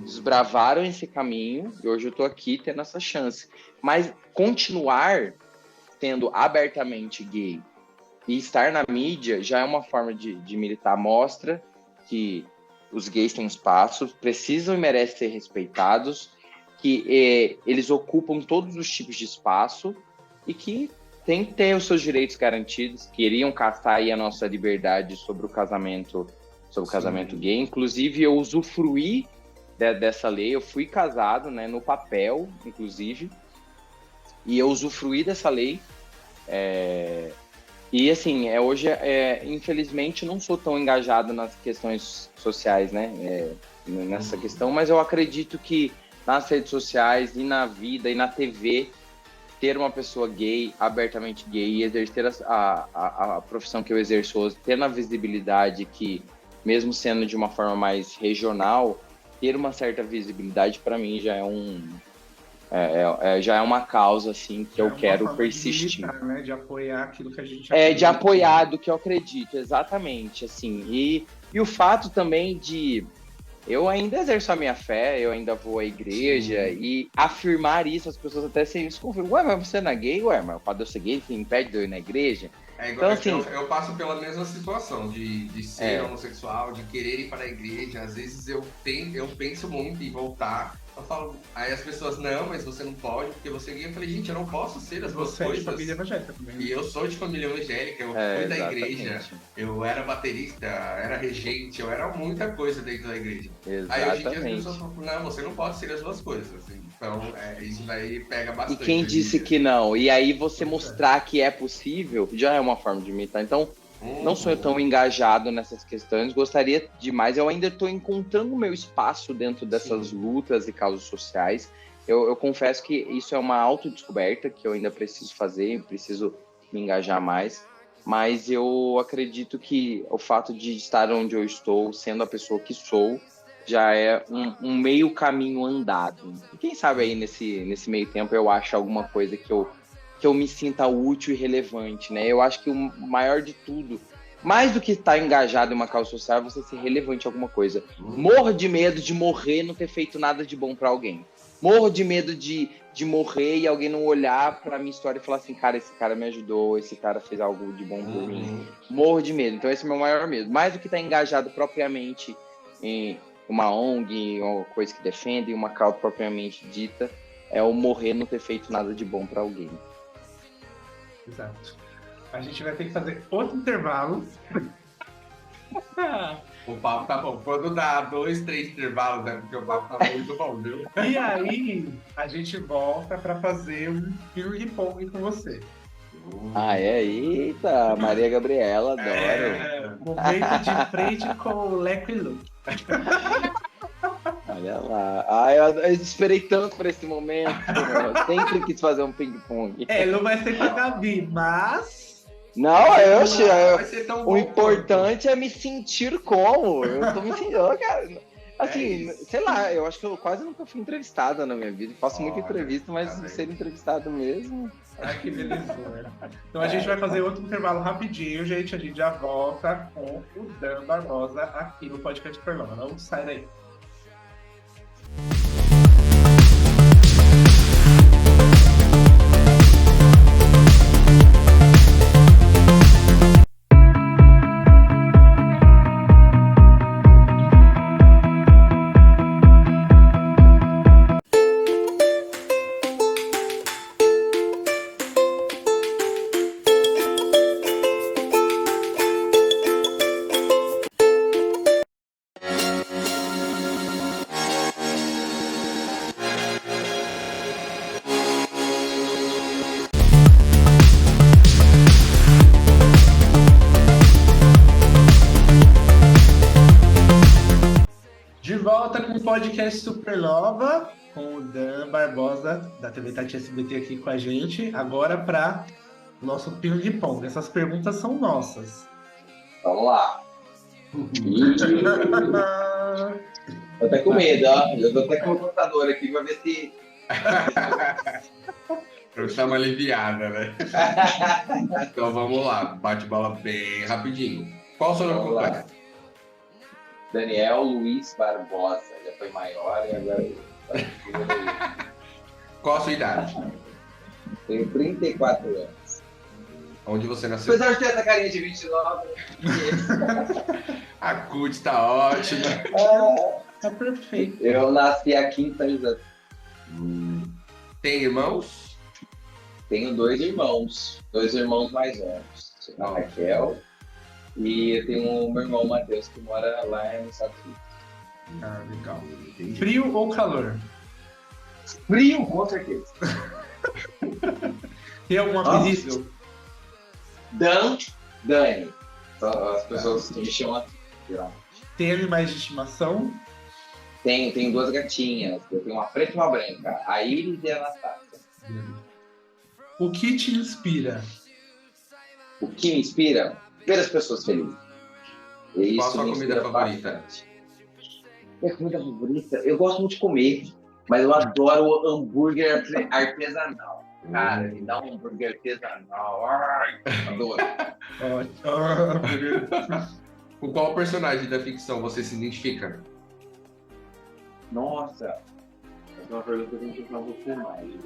Speaker 4: desbravaram esse caminho, e hoje eu tô aqui tendo essa chance. Mas continuar sendo abertamente gay e estar na mídia já é uma forma de militar, mostra que os gays têm espaço, precisam e merecem ser respeitados, que eles ocupam todos os tipos de espaço e que tem que ter os seus direitos garantidos, queriam caçar aí a nossa liberdade sobre o casamento gay. Inclusive, eu usufruí dessa lei, eu fui casado, né, no papel, inclusive, e eu usufruí dessa lei. E assim, hoje, infelizmente, não sou tão engajado nas questões sociais, né, nessa questão, mas eu acredito que nas redes sociais e na vida e na TV, ter uma pessoa gay, abertamente gay, e exercer a profissão que eu exerço hoje, tendo a visibilidade que, mesmo sendo de uma forma mais regional, ter uma certa visibilidade, para mim, já já é uma causa assim que eu quero persistir.
Speaker 2: De militar, né? De apoiar aquilo que a gente
Speaker 4: acredita. De apoiar do que eu acredito, exatamente. Assim. E o fato também de eu ainda exerço a minha fé, eu ainda vou à igreja. Sim. E afirmar isso, as pessoas até se desconfiam. Ué, mas você não é gay? Ué, mas o fato de eu ser gay que impede de eu ir na igreja?
Speaker 3: Então, assim, eu passo pela mesma situação de ser homossexual, de querer ir para a igreja. Às vezes eu penso muito em voltar, Eu falo, aí as pessoas, não, mas você não pode, porque você é gay. Eu falei, gente, eu não posso ser as duas
Speaker 2: Você é de
Speaker 3: coisas.
Speaker 2: família evangélica também.
Speaker 3: E eu sou de família evangélica, eu fui da
Speaker 4: exatamente.
Speaker 3: igreja, eu era baterista, era regente, eu era muita coisa dentro da igreja. Aí hoje em dia as
Speaker 4: Exatamente.
Speaker 3: pessoas falam, não, você não pode ser as duas coisas. Assim. Então, isso daí pega
Speaker 4: E
Speaker 3: bastante.
Speaker 4: quem
Speaker 3: hoje em
Speaker 4: disse
Speaker 3: dia.
Speaker 4: que não? E aí você mostrar que é possível já é uma forma de imitar. Então, não sou tão engajado nessas questões, gostaria demais. Eu ainda estou encontrando o meu espaço dentro dessas lutas e causas sociais. Eu confesso que isso é uma autodescoberta que eu ainda preciso fazer, preciso me engajar mais. Mas eu acredito que o fato de estar onde eu estou, sendo a pessoa que sou, já é um meio caminho andado. E quem sabe aí nesse meio tempo eu acho alguma coisa que eu me sinta útil e relevante, né? Eu acho que o maior de tudo, mais do que estar engajado em uma causa social, é você ser relevante em alguma coisa. Morro de medo de morrer e não ter feito nada de bom para alguém. Morro de medo de morrer e alguém não olhar pra minha história e falar assim, cara, esse cara me ajudou, esse cara fez algo de bom por mim. Morro de medo. Então esse é o meu maior medo. Mais do que estar engajado propriamente em uma ONG, uma coisa que defende, uma causa propriamente dita, é o morrer e não ter feito nada de bom para alguém.
Speaker 2: Exato. A gente vai ter que fazer outro intervalo.
Speaker 3: O papo tá bom. Quando dá 2, 3 intervalos, é porque o papo tá muito bom, viu?
Speaker 2: E aí, a gente volta para fazer um ping-pong com você.
Speaker 4: Ah, é? Eita, Maria Gabriela, adoro.
Speaker 2: Momento de frente com o Leco e Lu.
Speaker 4: Olha lá. Ah, eu esperei tanto por esse momento. Eu sempre quis fazer um ping-pong.
Speaker 2: Não vai ser com a Gabi, mas...
Speaker 4: Não,
Speaker 3: Vai ser tão bom
Speaker 4: o importante é me sentir como. Eu tô me sentindo, cara. Assim,
Speaker 3: isso.
Speaker 4: sei lá, eu acho que eu quase nunca fui entrevistada na minha vida. Faço muita
Speaker 3: Olha,
Speaker 4: entrevista, mas
Speaker 3: tá bem.
Speaker 4: ser entrevistado mesmo.
Speaker 2: Ai, que belezura. Então a gente vai fazer outro intervalo rapidinho, gente. A gente já volta com o Dan Barbosa aqui no Podcast Supernova. Não sai daí. De volta com o Podcast Supernova, com o Dan Barbosa, da TV Tati SBT aqui com a gente. Agora para o nosso ping-pong. Essas perguntas são nossas.
Speaker 4: Vamos lá. Tô até com medo, ó. Eu tô até com o computador aqui pra ver se.
Speaker 3: Pra dar uma aliviada, né? Então vamos lá, bate-bola bem rapidinho. Qual o seu nome
Speaker 4: Vamos lá.
Speaker 3: completo?
Speaker 4: Daniel Luiz Barbosa. Já foi maior e agora.
Speaker 3: Qual a sua idade?
Speaker 4: Tenho 34 anos.
Speaker 3: Onde você nasceu?
Speaker 4: Apesar de ter essa carinha de 29.
Speaker 3: A CUT tá ótima.
Speaker 2: Tá perfeito.
Speaker 4: Eu nasci aqui em São José.
Speaker 3: Tem irmãos?
Speaker 4: Tenho 2 irmãos. 2 irmãos mais velhos. A Raquel. E eu tenho o meu irmão Matheus, que mora lá nos Estados Unidos.
Speaker 2: Ah, legal. Frio ou calor?
Speaker 4: Frio, com certeza.
Speaker 2: Tem algum apelido?
Speaker 4: Dani. As pessoas me chamam assim, geralmente.
Speaker 2: Tem animais de estimação?
Speaker 4: Tenho 2 gatinhas. Eu tenho uma preta e uma branca. A Iris e a Anastácia.
Speaker 2: O que te inspira?
Speaker 4: O que me inspira? Ver as pessoas felizes. E
Speaker 3: Qual a
Speaker 4: isso
Speaker 3: sua
Speaker 4: me
Speaker 3: comida
Speaker 4: inspira
Speaker 3: favorita?
Speaker 4: bastante. Minha comida favorita? Eu gosto muito de comer, mas eu adoro hambúrguer artesanal. Cara, me dá um hambúrguer artesanal. Ai, adoro.
Speaker 3: Com qual personagem da ficção você se identifica?
Speaker 4: Nossa, essa é uma pergunta que eu tenho que fazer você mais.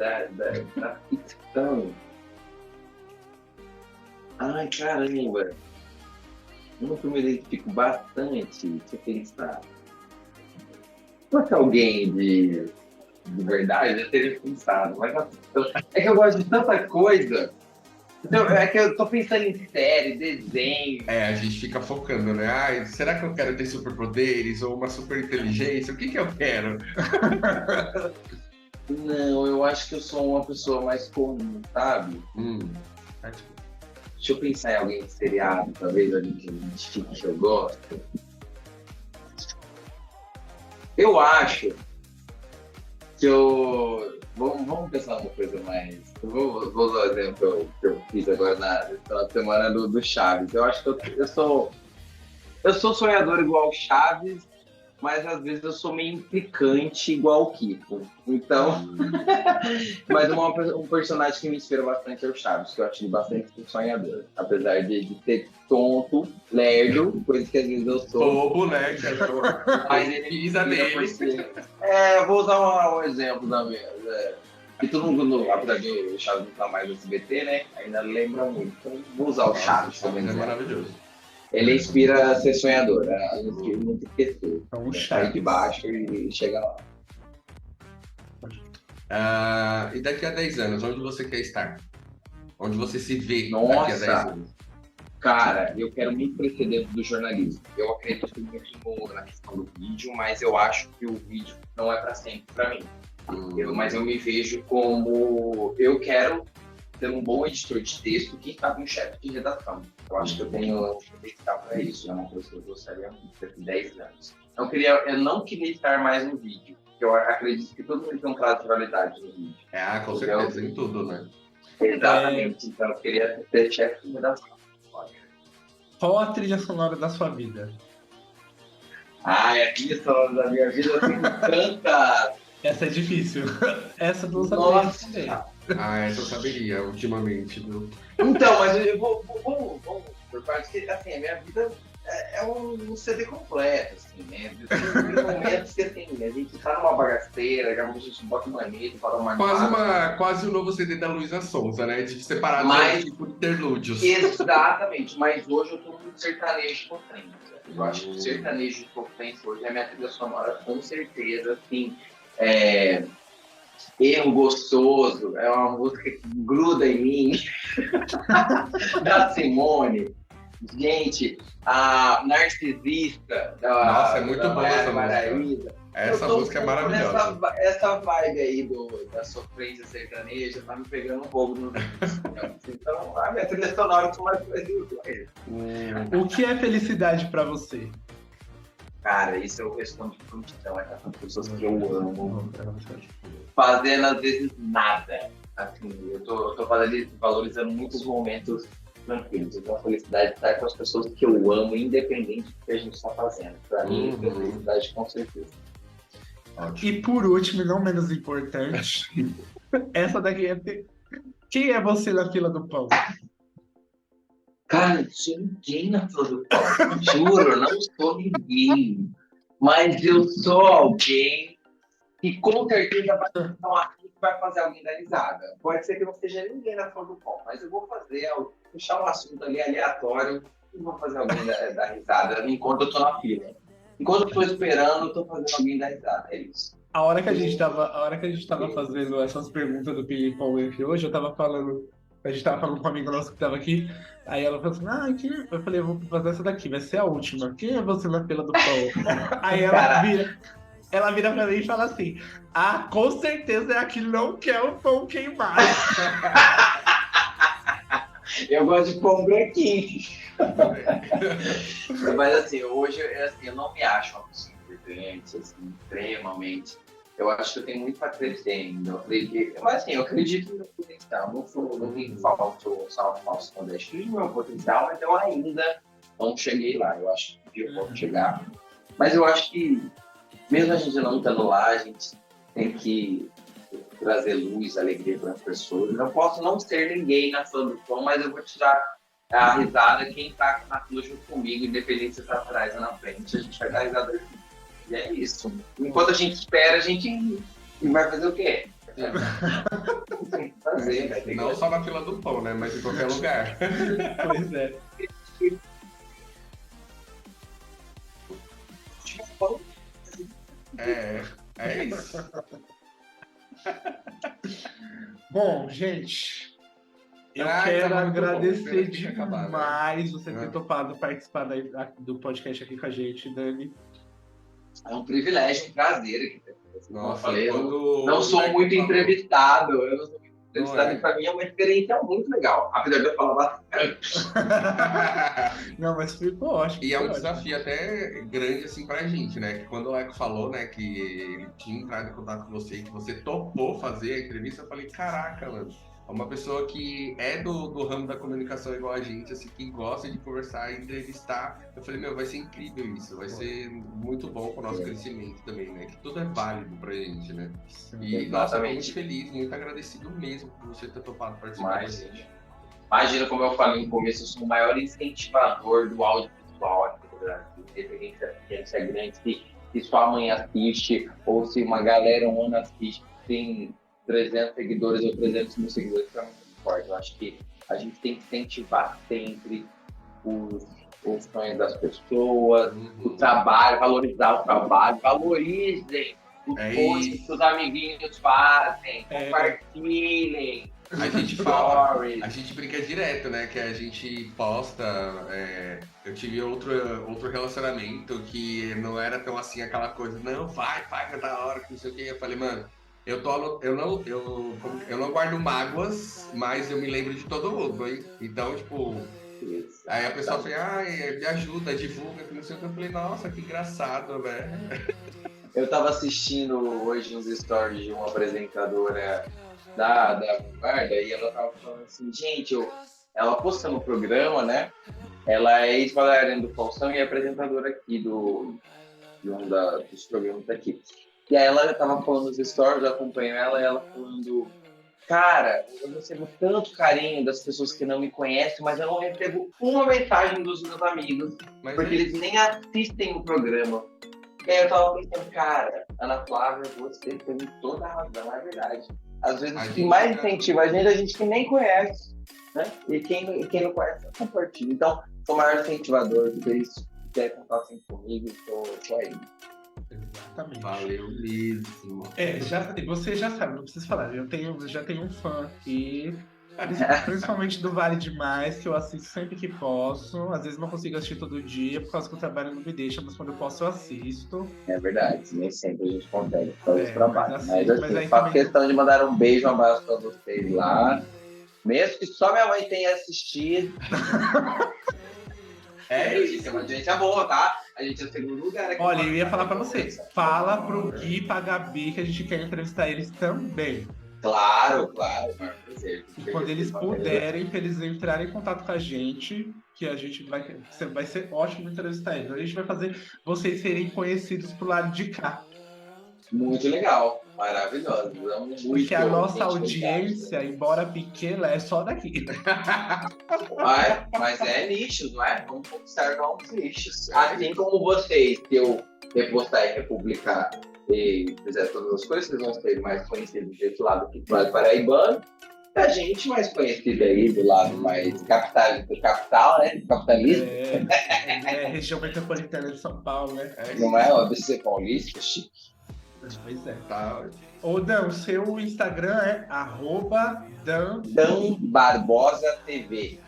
Speaker 4: Da ficção. Ai, caramba. Um que eu me identifico bastante, deixa eu pensar. Se fosse alguém de de verdade, eu teria pensado. Mas é que eu gosto de tanta coisa. Então, é que eu tô pensando em série, desenho.
Speaker 3: A gente fica focando, né? Ai, será que eu quero ter superpoderes ou uma super inteligência? O que eu quero?
Speaker 4: Não, eu acho que eu sou uma pessoa mais comum, sabe? Deixa eu pensar em alguém de seriado, talvez alguém que identifique que eu gosto. Eu acho que eu. Vamos pensar uma coisa mais. Vou usar o exemplo que eu fiz agora na semana do Chaves. Eu acho que eu sou sonhador igual o Chaves, mas às vezes eu sou meio implicante igual o Kiko. Então, mas um personagem que me inspira bastante é o Chaves, que eu acho ele bastante sonhador. Apesar de ser tonto, lerdo, coisa que às vezes eu sou.
Speaker 3: Bobo, né?
Speaker 4: Mas ele
Speaker 3: pisa nele.
Speaker 4: Eu vou usar um exemplo da minha. Que todo mundo, apesar de o Chaves não tá mais no SBT, né? Ainda lembra muito. Então, vou usar o Chaves também.
Speaker 3: É maravilhoso.
Speaker 4: Ele inspira a ser sonhador, né? A gente nunca esquecer.
Speaker 2: Então, o
Speaker 4: Sair
Speaker 2: Chaves.
Speaker 4: de baixo e chegar lá.
Speaker 3: E daqui a 10 anos, onde você quer estar? Onde você se vê daqui a
Speaker 4: Nossa!
Speaker 3: 10 anos?
Speaker 4: Cara, eu quero muito crescer dentro do jornalismo. Eu acredito muito na questão do vídeo, mas eu acho que o vídeo não é para sempre para mim. Mas eu me vejo como eu quero ser um bom editor de texto que está com chefe de redação. Eu acho que eu tenho potencial para isso. É uma coisa que eu gostaria muito daqui a 10 anos. Eu não queria estar mais no vídeo, porque eu acredito que todo mundo tem um prazo de validade no vídeo.
Speaker 3: Com certeza, em tudo, né?
Speaker 4: Exatamente. Então eu queria ser chefe de redação.
Speaker 2: Qual a trilha sonora da sua vida?
Speaker 4: A trilha sonora da minha vida tem tantas.
Speaker 2: Essa é difícil. Essa não sabia
Speaker 4: Nossa.
Speaker 2: responder.
Speaker 3: Essa eu saberia ultimamente, viu?
Speaker 4: Então, mas eu vou por parte que, assim, a minha vida é um CD completo, assim, né? Tem momentos que, assim, a gente tá numa bagaceira, que a gente bota uma maneta para uma
Speaker 3: Quase o novo CD da Luísa Sonza, né? De separado por interlúdios.
Speaker 4: Exatamente, mas hoje eu tô muito sertanejo potente. Eu acho que o sertanejo potente hoje é a minha trilha sonora, com certeza, assim. Erro Gostoso é uma música que gruda em mim. Da Simone. Gente, a Narcisista
Speaker 3: Nossa, é muito boa essa
Speaker 4: música.
Speaker 3: Essa música é maravilhosa.
Speaker 4: Essa vibe aí da sofrência sertaneja tá me pegando um pouco no Então, a minha trilha sonora é mais parecido com ele.
Speaker 2: O que é felicidade pra você?
Speaker 4: Cara, isso eu respondo de prontidão. É com pessoas que eu amo. Fazendo, às vezes, nada. Assim, eu tô valorizando muitos momentos tranquilos. Então, a felicidade está com as pessoas que eu amo, independente do que a gente está fazendo. Pra mim, é felicidade com certeza.
Speaker 2: Ótimo. E por último, e não menos importante, essa daqui é... Quem é você na fila do pão?
Speaker 4: Cara, eu sou ninguém na fila do pão. Juro, eu não sou ninguém. Mas eu sou alguém que com certeza vai fazer alguém dar risada. Pode ser que eu não seja ninguém na fila do pão, mas eu vou puxar um assunto ali aleatório e vou fazer alguém dar risada enquanto eu tô na fila. Enquanto eu tô esperando, eu tô fazendo alguém dar risada. É isso.
Speaker 2: A hora que a gente tava fazendo essas perguntas do Ping Pong aqui hoje, a gente tava falando com um amigo nosso que tava aqui, aí ela falou assim, eu falei, eu vou fazer essa daqui, vai ser a última. Quem é você na fila do pão? Aí ela vira pra mim e fala assim, com certeza é a que não quer o pão queimado.
Speaker 4: Eu gosto de pão branquinho. Mas assim, hoje eu não me acho uma pessoa importante, assim, extremamente. Eu acho que eu tenho muito para crescer ainda. Mas assim, eu acredito no meu potencial. Não tenho falso modéstia no meu potencial, mas eu ainda não cheguei lá. Eu acho que eu posso chegar. Mas eu acho que, mesmo a gente não estando lá, a gente tem que trazer luz, alegria para as pessoas. Eu não posso não ser ninguém na fila do pão, mas eu vou tirar a risada quem está na fila junto comigo, independente se está atrás ou na frente. A gente vai dar risada junto. E é isso. Enquanto a gente espera, a gente vai fazer o quê? Tem que fazer.
Speaker 3: Não só na fila do pão, né? Mas em qualquer lugar.
Speaker 2: Pois é.
Speaker 3: É isso.
Speaker 2: Bom, gente, eu
Speaker 3: Ah,
Speaker 2: quero
Speaker 3: tá muito bom.
Speaker 2: agradecer
Speaker 3: Pena que tinha acabado, né?
Speaker 2: demais você ter
Speaker 3: Ah.
Speaker 2: topado participar do podcast aqui com a gente, Dani.
Speaker 4: É um privilégio, um prazer. Como eu
Speaker 3: Nossa,
Speaker 4: falei, eu
Speaker 3: quando
Speaker 4: não
Speaker 3: o
Speaker 4: sou
Speaker 3: Leco
Speaker 4: muito
Speaker 3: falou-
Speaker 4: entrevistado. Eu não sou muito entrevistado,
Speaker 3: Não é.
Speaker 4: e pra mim é uma experiência muito legal. Apesar de eu falar bastante.
Speaker 2: Não, mas ficou ótimo.
Speaker 3: E é um
Speaker 2: ficou ótimo.
Speaker 3: desafio até grande, assim, pra gente, né? Que quando o Leco falou, né, que ele tinha entrado em contato com você e que você topou fazer a entrevista, eu falei, caraca, mano, é uma pessoa que é do ramo da comunicação igual a gente, assim, que gosta de conversar e entrevistar. Eu falei, meu, vai ser incrível isso, vai ser muito bom pro nosso crescimento também, né? Que tudo é válido pra gente, né? E, nossa, eu tô muito feliz, muito agradecido mesmo por você ter topado participar da gente.
Speaker 4: Imagina, como eu falei no começo, eu sou o maior incentivador do audiovisual aqui do Brasil. Independente é grande, se sua mãe assiste ou se uma galera um ano assiste, tem 300 seguidores ou 300 mil seguidores, isso é muito forte. Eu acho que a gente tem que incentivar sempre os sonhos das pessoas, o trabalho, valorizar o trabalho, valorizem os posts que os amiguinhos fazem, compartilhem.
Speaker 3: A gente fala, a gente brinca direto, né? Que a gente posta. Eu tive outro relacionamento que não era tão assim aquela coisa, não, vai, que da hora, que não sei o que. Eu falei, mano, eu não guardo mágoas, mas eu me lembro de todo mundo, hein? Então, tipo. Aí a pessoa fala, me ajuda, divulga, que não sei o que. Eu falei, nossa, que engraçado, velho.
Speaker 4: Eu tava assistindo hoje uns stories de uma apresentadora da Vanguarda e ela tava falando assim, gente, ela postando o programa, né? Ela é ex-bailarina do Faustão e é apresentadora aqui de um dos programas daqui. E aí ela tava falando nos stories, eu acompanho ela e ela falando, cara, eu recebo tanto carinho das pessoas que não me conhecem, mas eu não recebo uma mensagem dos meus amigos, porque eles nem assistem o programa. E aí eu tava pensando, cara, Ana Flávia, você tem toda a razão, é verdade. Às vezes o que mais incentiva a gente que nem conhece, né? E quem não conhece, compartilha. Então, sou o maior incentivador de isso. Se quiser contar sempre comigo, tô aí.
Speaker 2: Exatamente.
Speaker 3: Valeu mesmo.
Speaker 2: Você já sabe, não preciso falar. Eu já tenho um fã aqui, principalmente do Vale Demais, que eu assisto sempre que posso. Às vezes não consigo assistir todo dia, por causa que o trabalho não me deixa, mas quando eu posso eu assisto.
Speaker 4: É verdade, nem sempre a gente consegue fazer esse trabalho.
Speaker 2: Mas
Speaker 4: assim, faço questão de mandar um beijo, um abraço pra vocês lá. Mesmo que só minha mãe tenha assistido. Isso é uma audiência boa, tá? A gente é o segundo lugar aqui.
Speaker 2: Olha, eu ia falar pra você. Fala pro Gui e pra Gabi que a gente quer entrevistar eles também.
Speaker 4: Claro.
Speaker 2: E quando eles puderem, pra eles entrarem em contato com a gente, que a gente vai ser ótimo entrevistar eles. A gente vai fazer vocês serem conhecidos pro lado de cá.
Speaker 4: Muito legal. Maravilhoso.
Speaker 2: Porque a nossa audiência, embora pequena, é só daqui.
Speaker 4: Mas é nichos, não é? Vamos observar uns nichos. Assim como vocês, que eu repostar e republicar e fizer todas as coisas, vocês vão ser mais conhecidos desse lado aqui do lado paraibano. E a gente mais conhecida aí do lado mais capital, né? Capitalismo.
Speaker 2: Região metropolitana de São Paulo, né?
Speaker 4: Não é o ABC Paulista, chique.
Speaker 2: Pois é.
Speaker 3: Tá.
Speaker 2: Ô Dan, o seu Instagram é
Speaker 4: Dan Barbosa TV.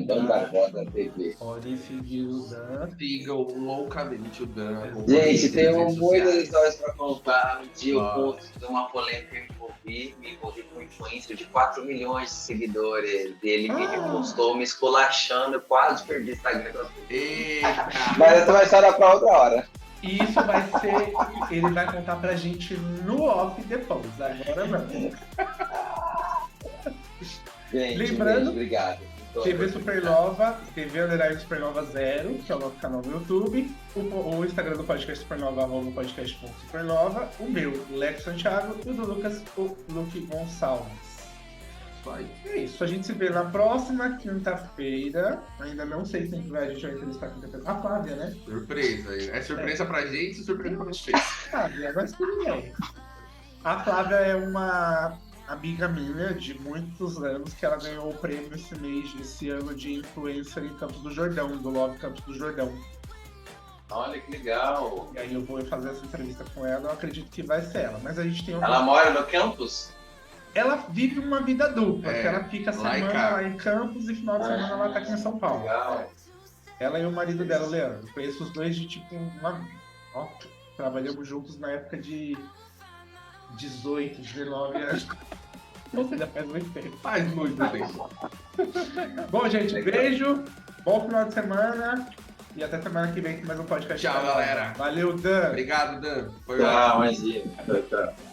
Speaker 4: Dan Barbosa TV.
Speaker 2: Podem seguir o Dan.
Speaker 3: Sigam loucamente o Dan.
Speaker 4: Gente, tem muitas histórias pra contar. Um dia eu conto uma polêmica que me envolvi com um influencer de 4 milhões de seguidores. E ele me repostou, me esculachando. Eu quase perdi o Instagram.
Speaker 3: Eita.
Speaker 4: Mas essa vai ser pra outra hora.
Speaker 2: Isso vai ser. Ele vai contar pra gente no off depois. Agora não.
Speaker 4: Gente,
Speaker 2: lembrando,
Speaker 4: obrigado.
Speaker 2: TV Supernova, TV Underline Supernova 0, que é o nosso canal no YouTube. O Instagram do Podcast Supernova, @podcast.supernova. O meu, Lex Santiago. E o do Lucas, o Luke Gonçalves. É isso, a gente se vê na próxima quinta-feira. Ainda não sei quem a gente vai entrevistar quinta-feira. A Flávia, né?
Speaker 3: Surpresa. É surpresa pra gente e surpresa pra vocês.
Speaker 2: Flávia, mas tudo bem. A Flávia é uma amiga minha de muitos anos que ela ganhou o prêmio esse ano de influencer em Campos do Jordão, do Love Campos do Jordão.
Speaker 4: Olha que legal.
Speaker 2: E aí eu vou fazer essa entrevista com ela, eu acredito que vai ser ela. Mas a gente tem
Speaker 4: Ela mora no campus?
Speaker 2: Ela vive uma vida dupla,
Speaker 3: É,
Speaker 2: que ela fica
Speaker 3: lá e
Speaker 2: semana
Speaker 3: cá.
Speaker 2: lá em Campos e final de semana ela tá aqui em São Paulo.
Speaker 4: Legal.
Speaker 2: Ela e o marido dela, o Leandro. Eu conheço os dois de tipo ó, trabalhamos juntos na época de 18, 19 anos. Ou seja, faz muito tempo.
Speaker 3: Faz muito tempo.
Speaker 2: Bom, gente, beijo, bom final de semana e até semana que vem com mais um podcast.
Speaker 3: Tchau, galera.
Speaker 2: Valeu, Dan!
Speaker 3: Obrigado, Dan. Foi
Speaker 4: Tchau,
Speaker 3: ótimo.
Speaker 4: imagina. Tchau.